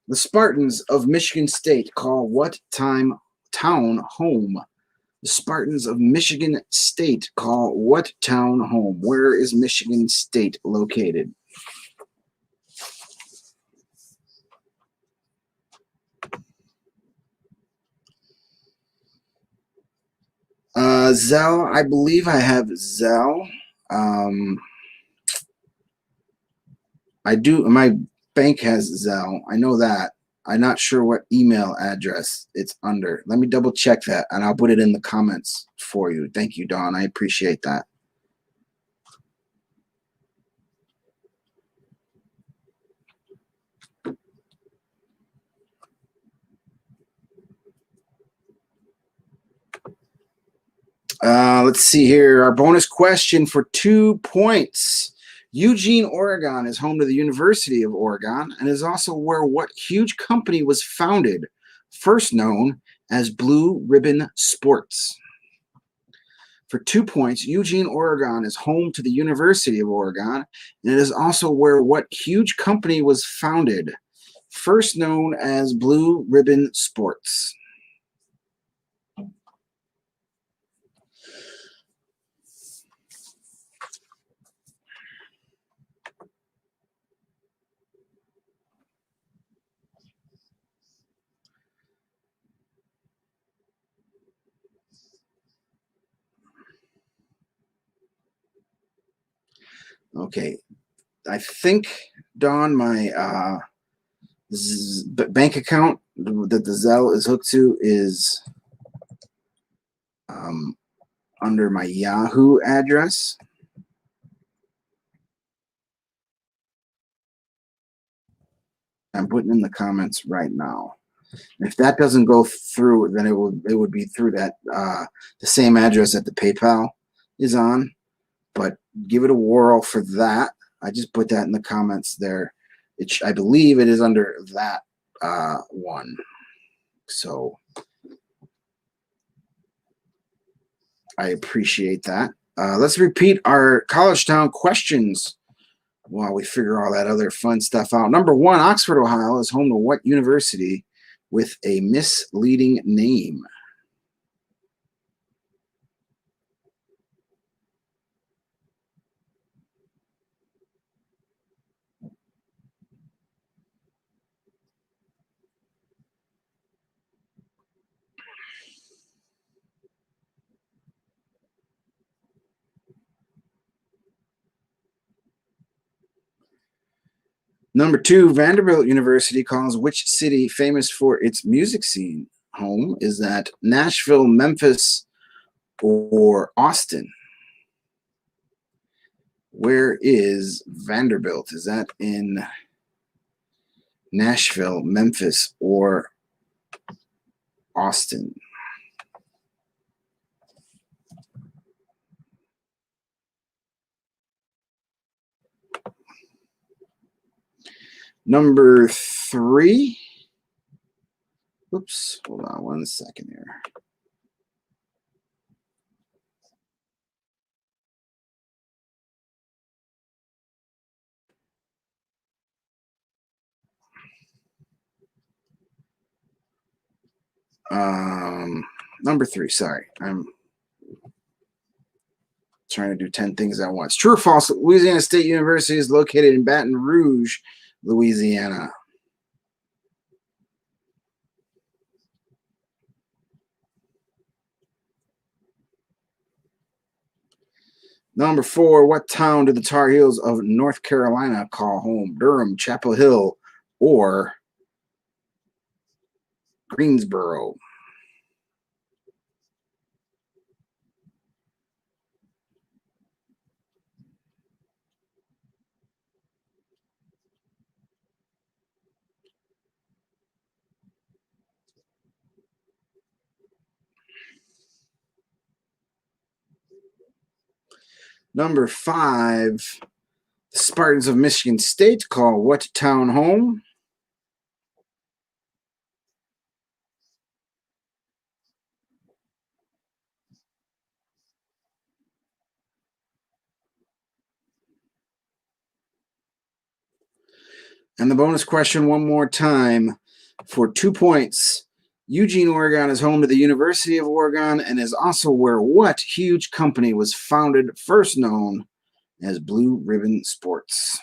the Spartans of Michigan State call what town home? The Spartans of Michigan State call what town home? Where is Michigan State located? Zell, I believe I have Zell. I do. My bank has Zelle. I know that. I'm not sure what email address it's under. Let me double check that, and I'll put it in the comments for you. Thank you, Dawn. I appreciate that. Let's see here. Our bonus question for 2 points. Eugene, Oregon is home to the University of Oregon and is also where what huge company was founded, first known as Blue Ribbon Sports? For 2 points, Eugene, Oregon is home to the University of Oregon, and it is also where what huge company was founded, first known as Blue Ribbon Sports? Okay, I think, Don, my bank account that the Zelle is hooked to is um, under my Yahoo address. I'm putting in the comments right now. If that doesn't go through, then it would be through that the same address that the PayPal is on. But give it a whirl for that. I just put that in the comments there. I believe it is under that one. So I appreciate that. Let's repeat our College Town questions while we figure all that other fun stuff out. Number one, Oxford, Ohio is home to what university with a misleading name? Number two, Vanderbilt University calls which city famous for its music scene home? Is that Nashville, Memphis, or Austin? Where is Vanderbilt? Is that in Nashville, Memphis, or Austin? Number three. Oops, hold on 1 second here. Number three, sorry. I'm trying to do 10 things at once. True or false? Louisiana State University is located in Baton Rouge, Louisiana. Number four, what town do the Tar Heels of North Carolina call home? Durham, Chapel Hill, or Greensboro? Number five, the Spartans of Michigan State call what town home? And the bonus question one more time for 2 points. Eugene, Oregon is home to the University of Oregon and is also where what huge company was founded, first known as Blue Ribbon Sports?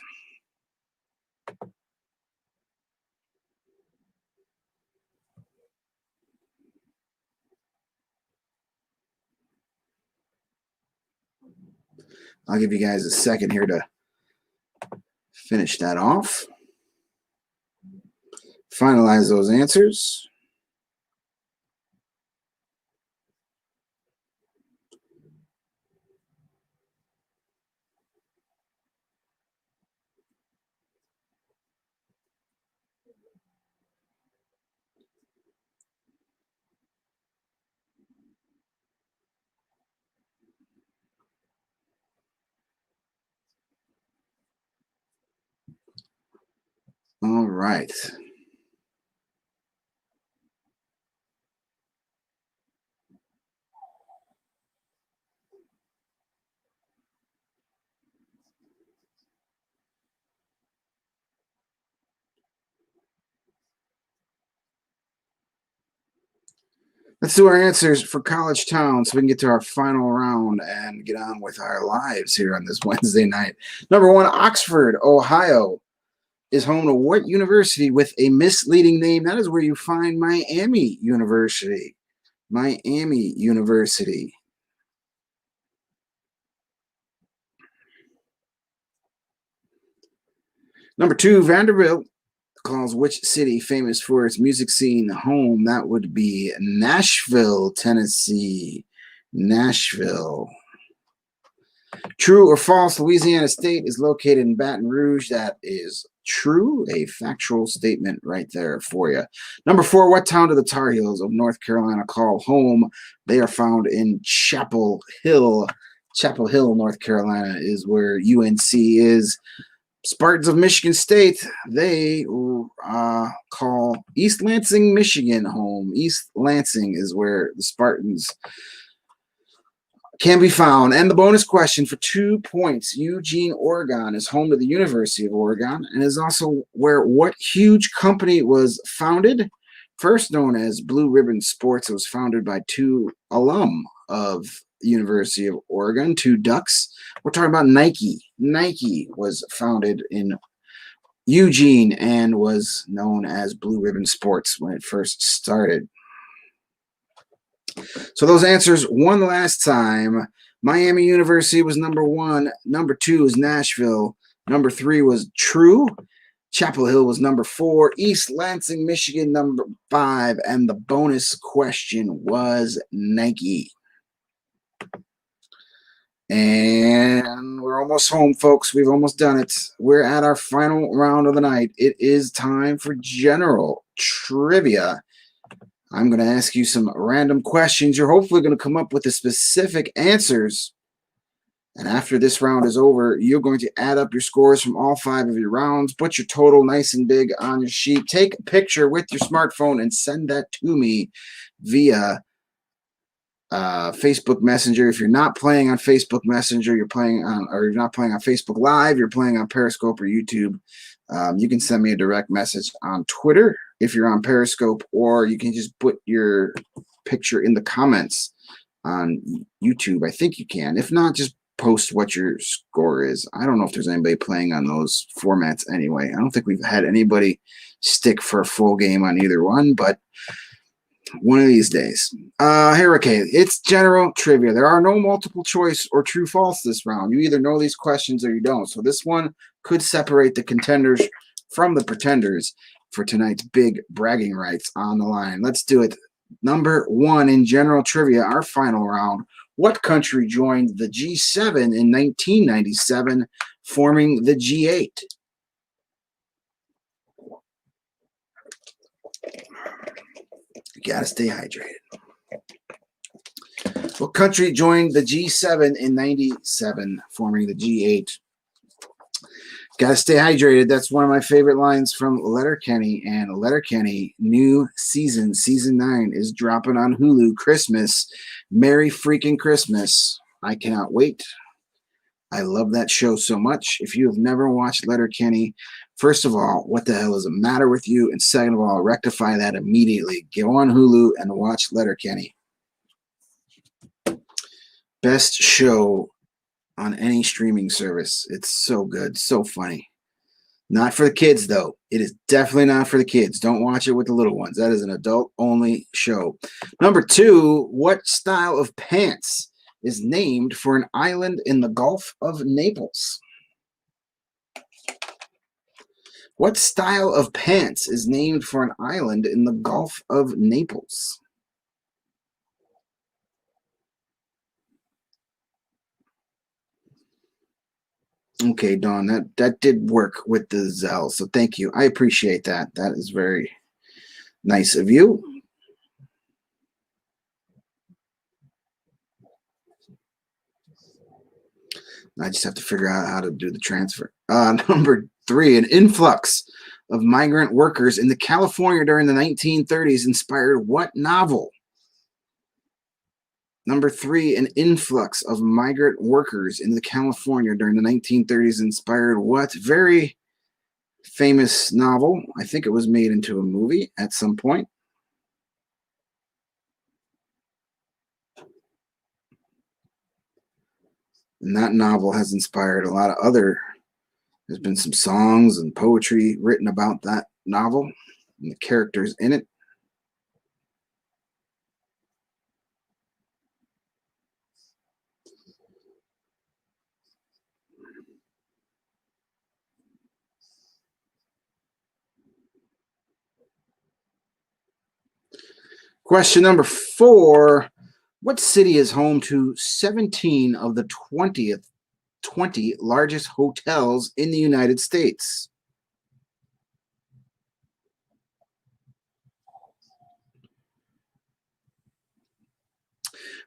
I'll give you guys a second here to finish that off. Finalize those answers. All right. Let's do our answers for College Town so we can get to our final round and get on with our lives here on this Wednesday night. Number 1, Oxford, Ohio is home to what university with a misleading name? That is where you find Miami University. Miami University. Number 2, Vanderbilt calls which city famous for its music scene home? That would be Nashville, Tennessee. Nashville. True or false, Louisiana State is located in Baton Rouge. That is true. A factual statement right there for you. Number 4, what town do the Tar Heels of North Carolina call home? They are found in Chapel Hill. Chapel Hill, North Carolina is where UNC is. Spartans of Michigan State, they call East Lansing, Michigan home. East Lansing is where the Spartans can be found. And the bonus question for 2 points. Eugene, Oregon is home to the University of Oregon and is also where what huge company was founded? First known as Blue Ribbon Sports, it was founded by 2 alum of the University of Oregon, 2 Ducks. We're talking about Nike. Nike was founded in Eugene and was known as Blue Ribbon Sports when it first started. So those answers one last time. Miami University was number 1. Number 2 is Nashville. Number 3 was true. Chapel Hill was number 4. East Lansing, Michigan, number 5. And the bonus question was Nike. And we're almost home, folks. We've almost done it. We're at our final round of the night. It is time for general trivia. I'm going to ask you some random questions. You're hopefully going to come up with the specific answers. And after this round is over, you're going to add up your scores from all 5 of your rounds. Put your total nice and big on your sheet. Take a picture with your smartphone and send that to me via Facebook Messenger. If you're not playing on Facebook Messenger, you're not playing on Facebook Live, you're playing on Periscope or YouTube, you can send me a direct message on Twitter if you're on Periscope, or you can just put your picture in the comments on YouTube. I think you can. If not, just post what your score is. I don't know if there's anybody playing on those formats anyway. I don't think we've had anybody stick for a full game on either one, but one of these days. Here, okay. It's general trivia. There are no multiple choice or true false this round. You either know these questions or you don't. So this one could separate the contenders from the pretenders for tonight's big bragging rights on the line. Let's do it. Number 1 in general trivia, our final round. What country joined the G7 in 1997, forming the G8? You gotta stay hydrated. What country joined the G7 in 97, forming the G8? Gotta stay hydrated. That's one of my favorite lines from Letterkenny. And Letterkenny, new season 9, is dropping on Hulu. Christmas. Merry freaking Christmas. I cannot wait. I love that show so much. If you have never watched Letterkenny, first of all, what the hell is the matter with you? And second of all, rectify that immediately. Go on Hulu and watch Letterkenny. Best show on any streaming service. It's so good, so funny. Not for the kids, though. It is definitely not for the kids. Don't watch it with the little ones. That is an adult-only show. Number 2, what style of pants is named for an island in the Gulf of Naples? What style of pants is named for an island in the Gulf of Naples? Okay, Dawn, that did work with the Zell, so thank you. I appreciate that. That is very nice of you. I just have to figure out how to do the transfer. Number 3, an influx of migrant workers in California during the 1930s inspired what novel? Number 3, an influx of migrant workers in California during the 1930s inspired what? Very famous novel. I think it was made into a movie at some point. And that novel has inspired a lot of other. There's been some songs and poetry written about that novel and the characters in it. Question number 4. What city is home to 17 of the 20 largest hotels in the United States?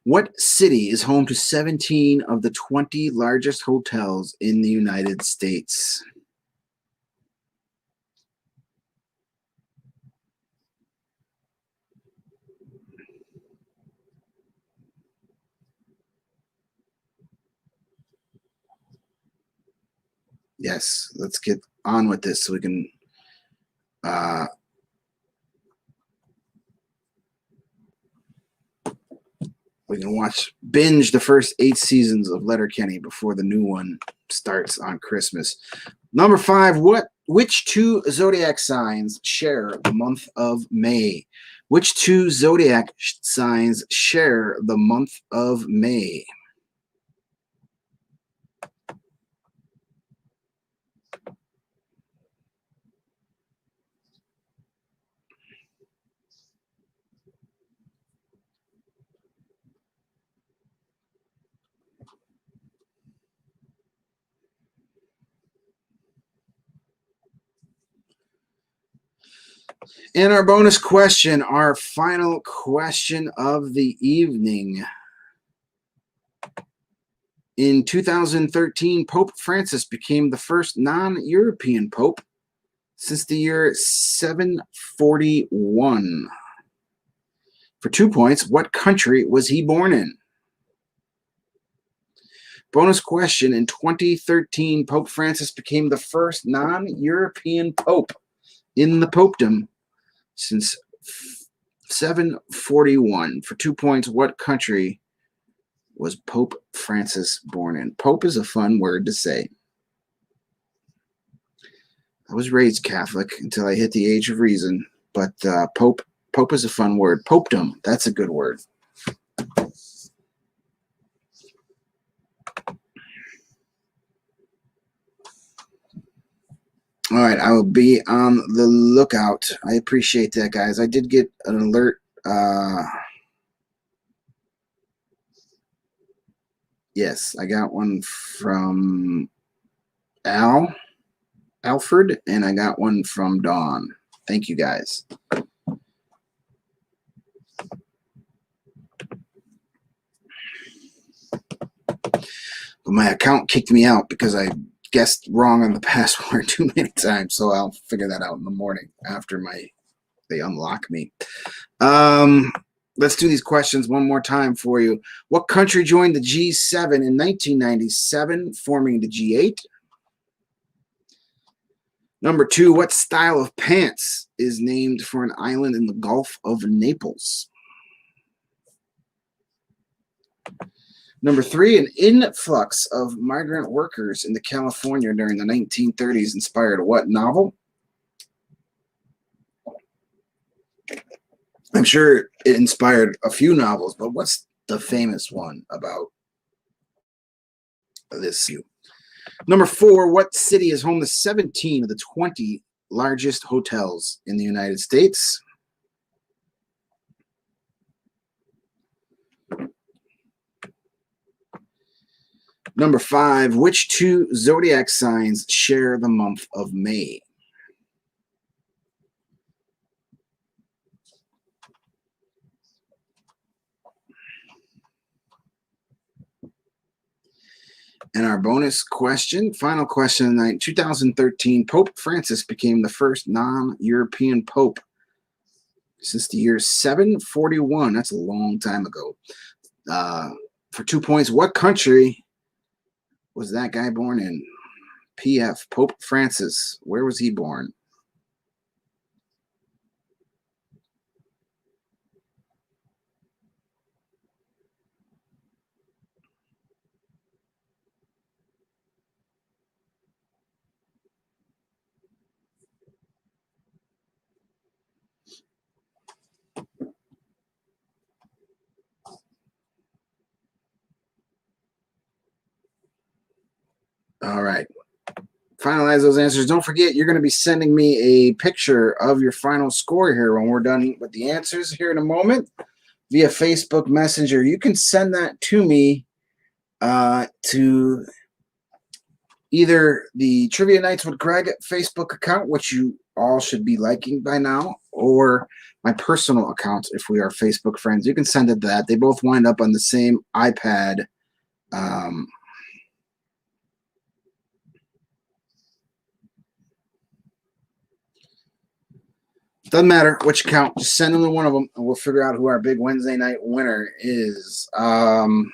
What city is home to 17 of the 20 largest hotels in the United States? Yes, let's get on with this so we can uh, binge the first 8 seasons of Letterkenny before the new one starts on Christmas. Number 5, which 2 zodiac signs share the month of May? Which 2 zodiac signs share the month of May? And our bonus question, our final question of the evening. In 2013, Pope Francis became the first non-European pope since the year 741. For 2 points, what country was he born in? Bonus question, in 2013, Pope Francis became the first non-European pope in the popedom since 741. For 2 points, what country was Pope Francis born in? Pope is a fun word to say. I was raised Catholic until I hit the age of reason, but Pope is a fun word. Popedom, that's a good word. All right, I will be on the lookout. I appreciate that, guys. I did get an alert. Yes, I got one from Alfred, and I got one from Dawn. Thank you, guys. But my account kicked me out because I guessed wrong on the password too many times, so I'll figure that out in the morning after they unlock me. Let's do these questions one more time for you. What country joined the G7 in 1997, forming the G8? Number 2, what style of pants is named for an island in the Gulf of Naples? Number 3, an influx of migrant workers into California during the 1930s inspired what novel? I'm sure it inspired a few novels, but what's the famous one about this? Number 4, what city is home to 17 of the 20 largest hotels in the United States? Number 5, which 2 zodiac signs share the month of May? And our bonus question, final question of the night. 2013, Pope Francis became the first non-European pope since the year 741. That's a long time ago. For 2 points, what country was that guy born in? PF, Pope Francis. Where was he born? All right. Finalize those answers. Don't forget, you're going to be sending me a picture of your final score here when we're done with the answers here in a moment via Facebook Messenger. You can send that to me to either the Trivia Nights with Greg Facebook account, which you all should be liking by now, or my personal account if we are Facebook friends. You can send it to that. They both wind up on the same iPad. Doesn't matter which account. Just send them to one of them, and we'll figure out who our big Wednesday night winner is. All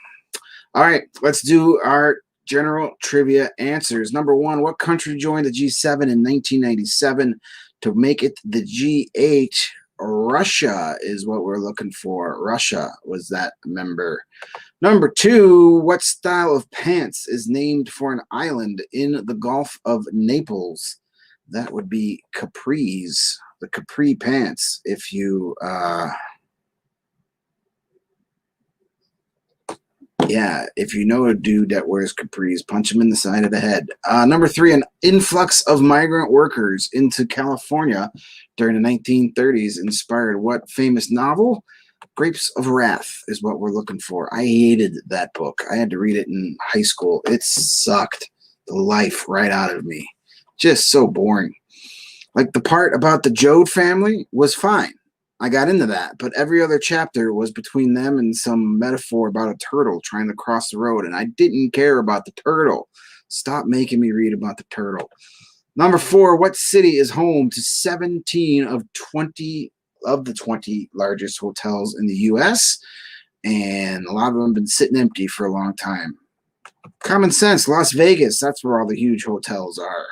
right, let's do our general trivia answers. Number one, what country joined the G7 in 1997 to make it the G8? Russia is what we're looking for. Russia was that member. Number two, what style of pants is named for an island in the Gulf of Naples? That would be capris, the capri pants. If you if you know a dude that wears capris, punch him in the side of the head. Number three, an influx of migrant workers into California during the 1930s inspired what famous novel? Grapes of Wrath is what we're looking for. I hated that book. I had to read it in high school. It sucked the life right out of me. Just so boring. Like the part about the Joad family was fine. I got into that, but every other chapter was between them and some metaphor about a turtle trying to cross the road, and I didn't care about the turtle. Stop making me read about the turtle. Number four, what city is home to 17 of the 20 largest hotels in the U.S.? And a lot of them have been sitting empty for a long time. Common sense, Las Vegas, that's where all the huge hotels are.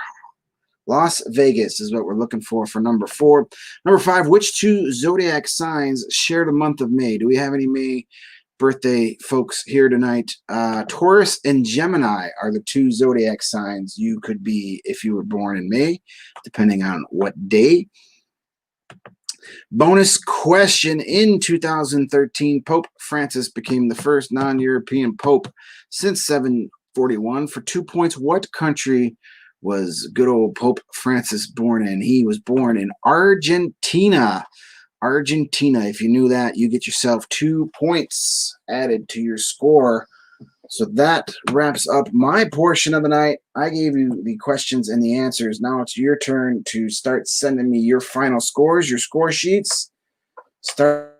Las Vegas is what we're looking for number four. Number five, which two zodiac signs share the month of May? Do we have any May birthday folks here tonight? Taurus and Gemini are the two zodiac signs you could be if you were born in May, depending on what day. Bonus question. In 2013, Pope Francis became the first non-European pope since 741. For 2 points, what country was good old Pope Francis born in? He was born in Argentina. Argentina. If you knew that, you get yourself 2 points added to your score. So that wraps up my portion of the night. I gave you the questions and the answers. Now it's your turn to start sending me your final scores, your score sheets. Start.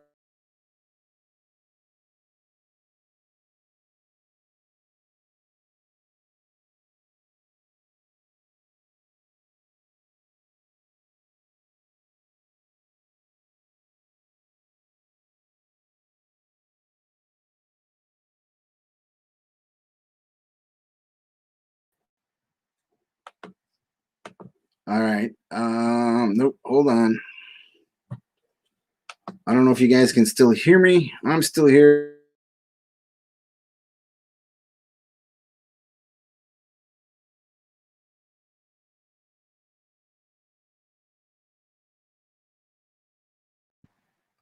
All right. Nope. Hold on. I don't know if you guys can still hear me. I'm still here.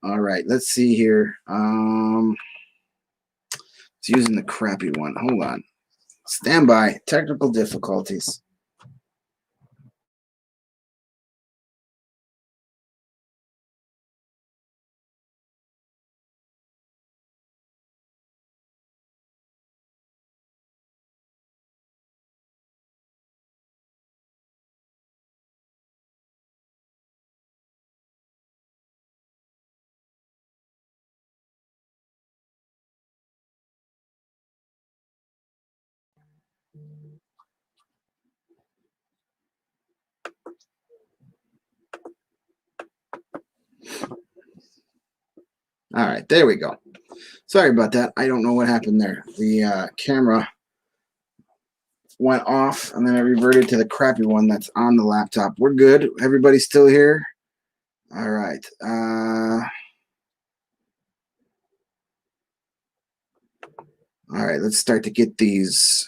All right. Let's see here. It's using the crappy one. Hold on. Stand by. Technical difficulties. All right, there we go. Sorry about that. I don't know what happened there. The camera went off, and then I reverted to the crappy one that's on the laptop. We're good. Everybody's still here? All right. All right, let's start to get these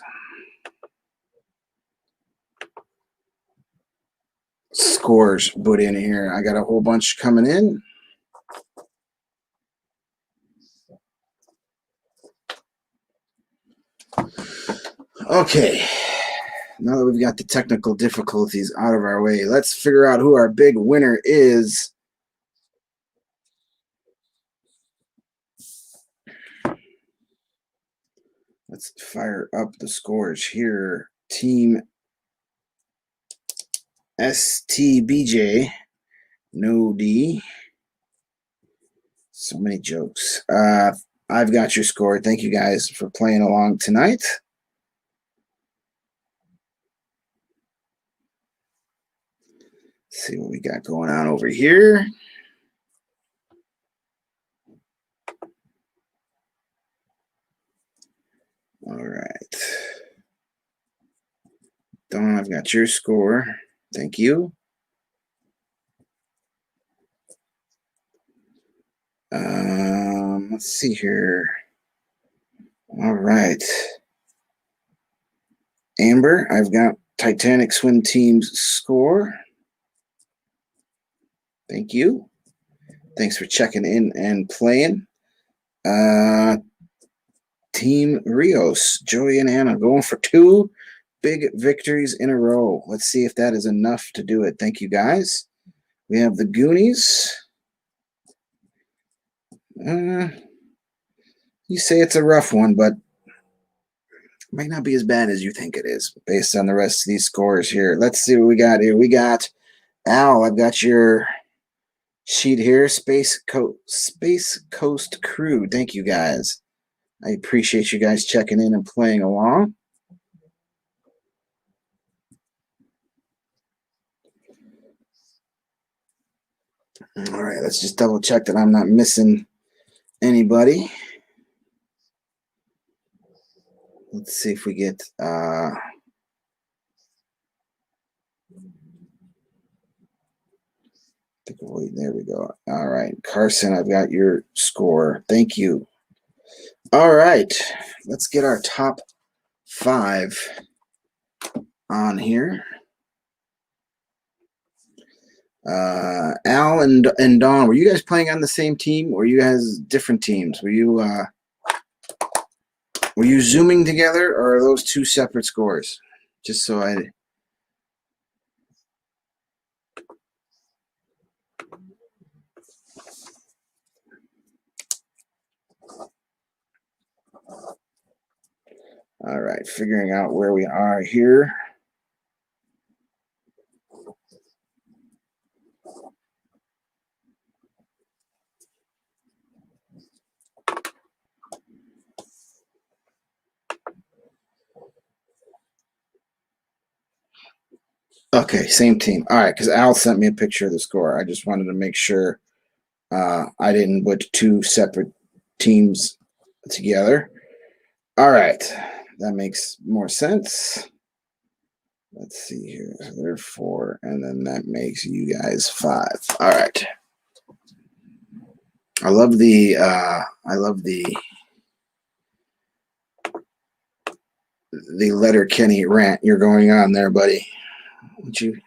scores put in here. I got a whole bunch coming in. Okay. Now that we've got the technical difficulties out of our way, let's figure out who our big winner is. Let's fire up the scores here. Team STBJ, no D. So many jokes. I've got your score. Thank you guys for playing along tonight. Let's see what we got going on over here. All right. Don, I've got your score. Thank you. Let's see here. All right. Amber, I've got Titanic Swim Team's score. Thank you. Thanks for checking in and playing. Team Rios, Joey and Anna going for 2 big victories in a row. Let's see if that is enough to do it. Thank you, guys. We have the Goonies. You say it's a rough one, but it might not be as bad as you think it is based on the rest of these scores here. Let's see what we got here. We got Al. I've got your sheet here. Space Coast Crew. Thank you, guys. I appreciate you guys checking in and playing along. All right, let's just double check that I'm not missing anybody. Let's see if we get there we go. All right, Carson, I've got your score. Thank you. All right, let's get our top 5 on here. Al and Dawn, were you guys playing on the same team, or you guys different teams? Were you zooming together, or are those 2 separate scores? Just so I. All right, figuring out where we are here. Okay, same team. All right, because Al sent me a picture of the score. I just wanted to make sure I didn't put 2 separate teams together. All right, that makes more sense. Let's see here. They're 4, and then that makes you guys 5. All right. I love the Letterkenny rant you're going on there, buddy. Would you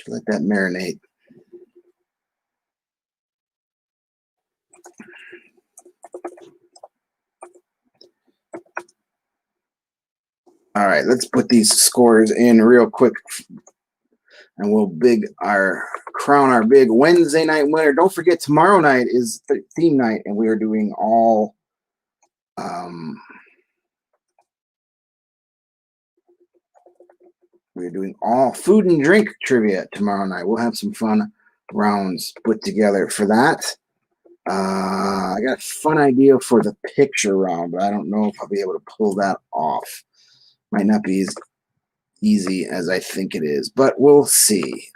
let that marinate? All right, let's put these scores in real quick, and we'll crown our big Wednesday night winner. Don't forget, tomorrow night is theme night, and we are doing all food and drink trivia tomorrow night. We'll have some fun rounds put together for that. I got a fun idea for the picture round, but I don't know if I'll be able to pull that off. Might not be as easy as I think it is, but we'll see.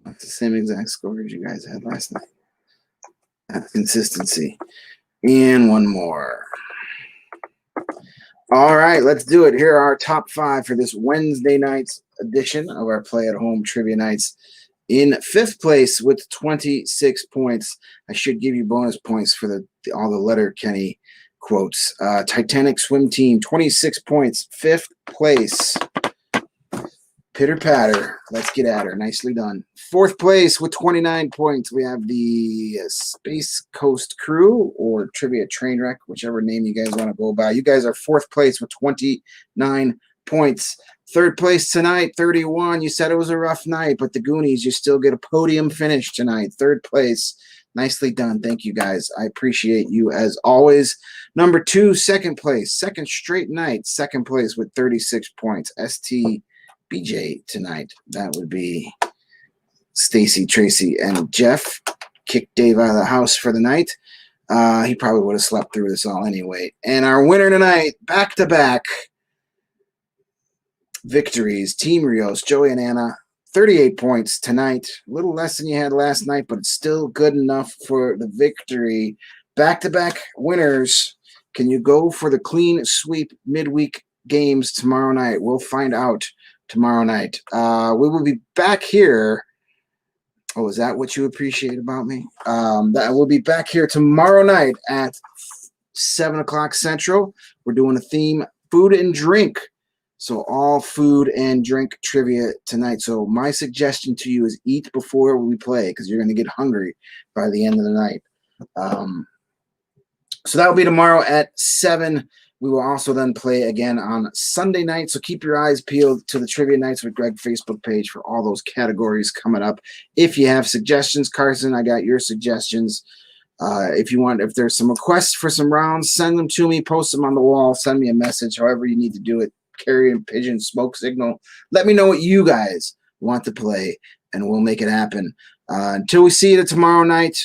That's the same exact score as you guys had last night. That's consistency. And one more. All right, let's do it. Here are our top 5 for this Wednesday night's edition of our Play at Home Trivia Nights. In 5th place with 26 points. I should give you bonus points for all the Letterkenny quotes. Titanic Swim Team, 26 points. 5th place. Pitter patter. Let's get at her. Nicely done. Fourth place with 29 points. We have the Space Coast Crew or Trivia Trainwreck, whichever name you guys want to go by. You guys are fourth place with 29 points. Third place tonight, 31. You said it was a rough night, but the Goonies, you still get a podium finish tonight. Third place. Nicely done. Thank you, guys. I appreciate you as always. Number 2, second place. Second straight night. Second place with 36 points. STBJ tonight. That would be Stacy, Tracy, and Jeff. Kicked Dave out of the house for the night. He probably would have slept through this all anyway. And our winner tonight, back-to-back victories. Team Rios, Joey and Anna. 38 points tonight. A little less than you had last night, but it's still good enough for the victory. Back-to-back winners. Can you go for the clean sweep midweek games tomorrow night? We'll find out tomorrow night. We will be back here. Oh, is that what you appreciate about me? That we'll be back here tomorrow night at 7 o'clock Central. We're doing a theme, food and drink. So all food and drink trivia tonight. So my suggestion to you is eat before we play because you're going to get hungry by the end of the night. So that will be tomorrow at 7. We will also then play again on Sunday night. So keep your eyes peeled to the Trivia Nights with Greg Facebook page for all those categories coming up. If you have suggestions, Carson, I got your suggestions. If there's some requests for some rounds, send them to me, post them on the wall, send me a message, however you need to do it. Carrier pigeon, smoke signal. Let me know what you guys want to play, and we'll make it happen. Until we see you tomorrow night,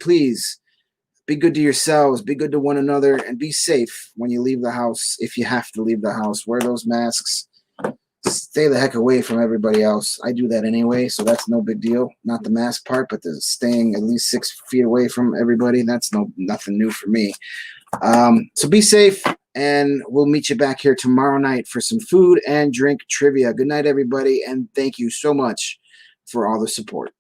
please be good to yourselves, be good to one another, and be safe when you leave the house. If you have to leave the house, wear those masks. Stay the heck away from everybody else. I do that anyway, so that's no big deal. Not the mask part, but the staying at least 6 feet away from everybody. That's nothing new for me. So be safe. And we'll meet you back here tomorrow night for some food and drink trivia. Good night, everybody, and thank you so much for all the support.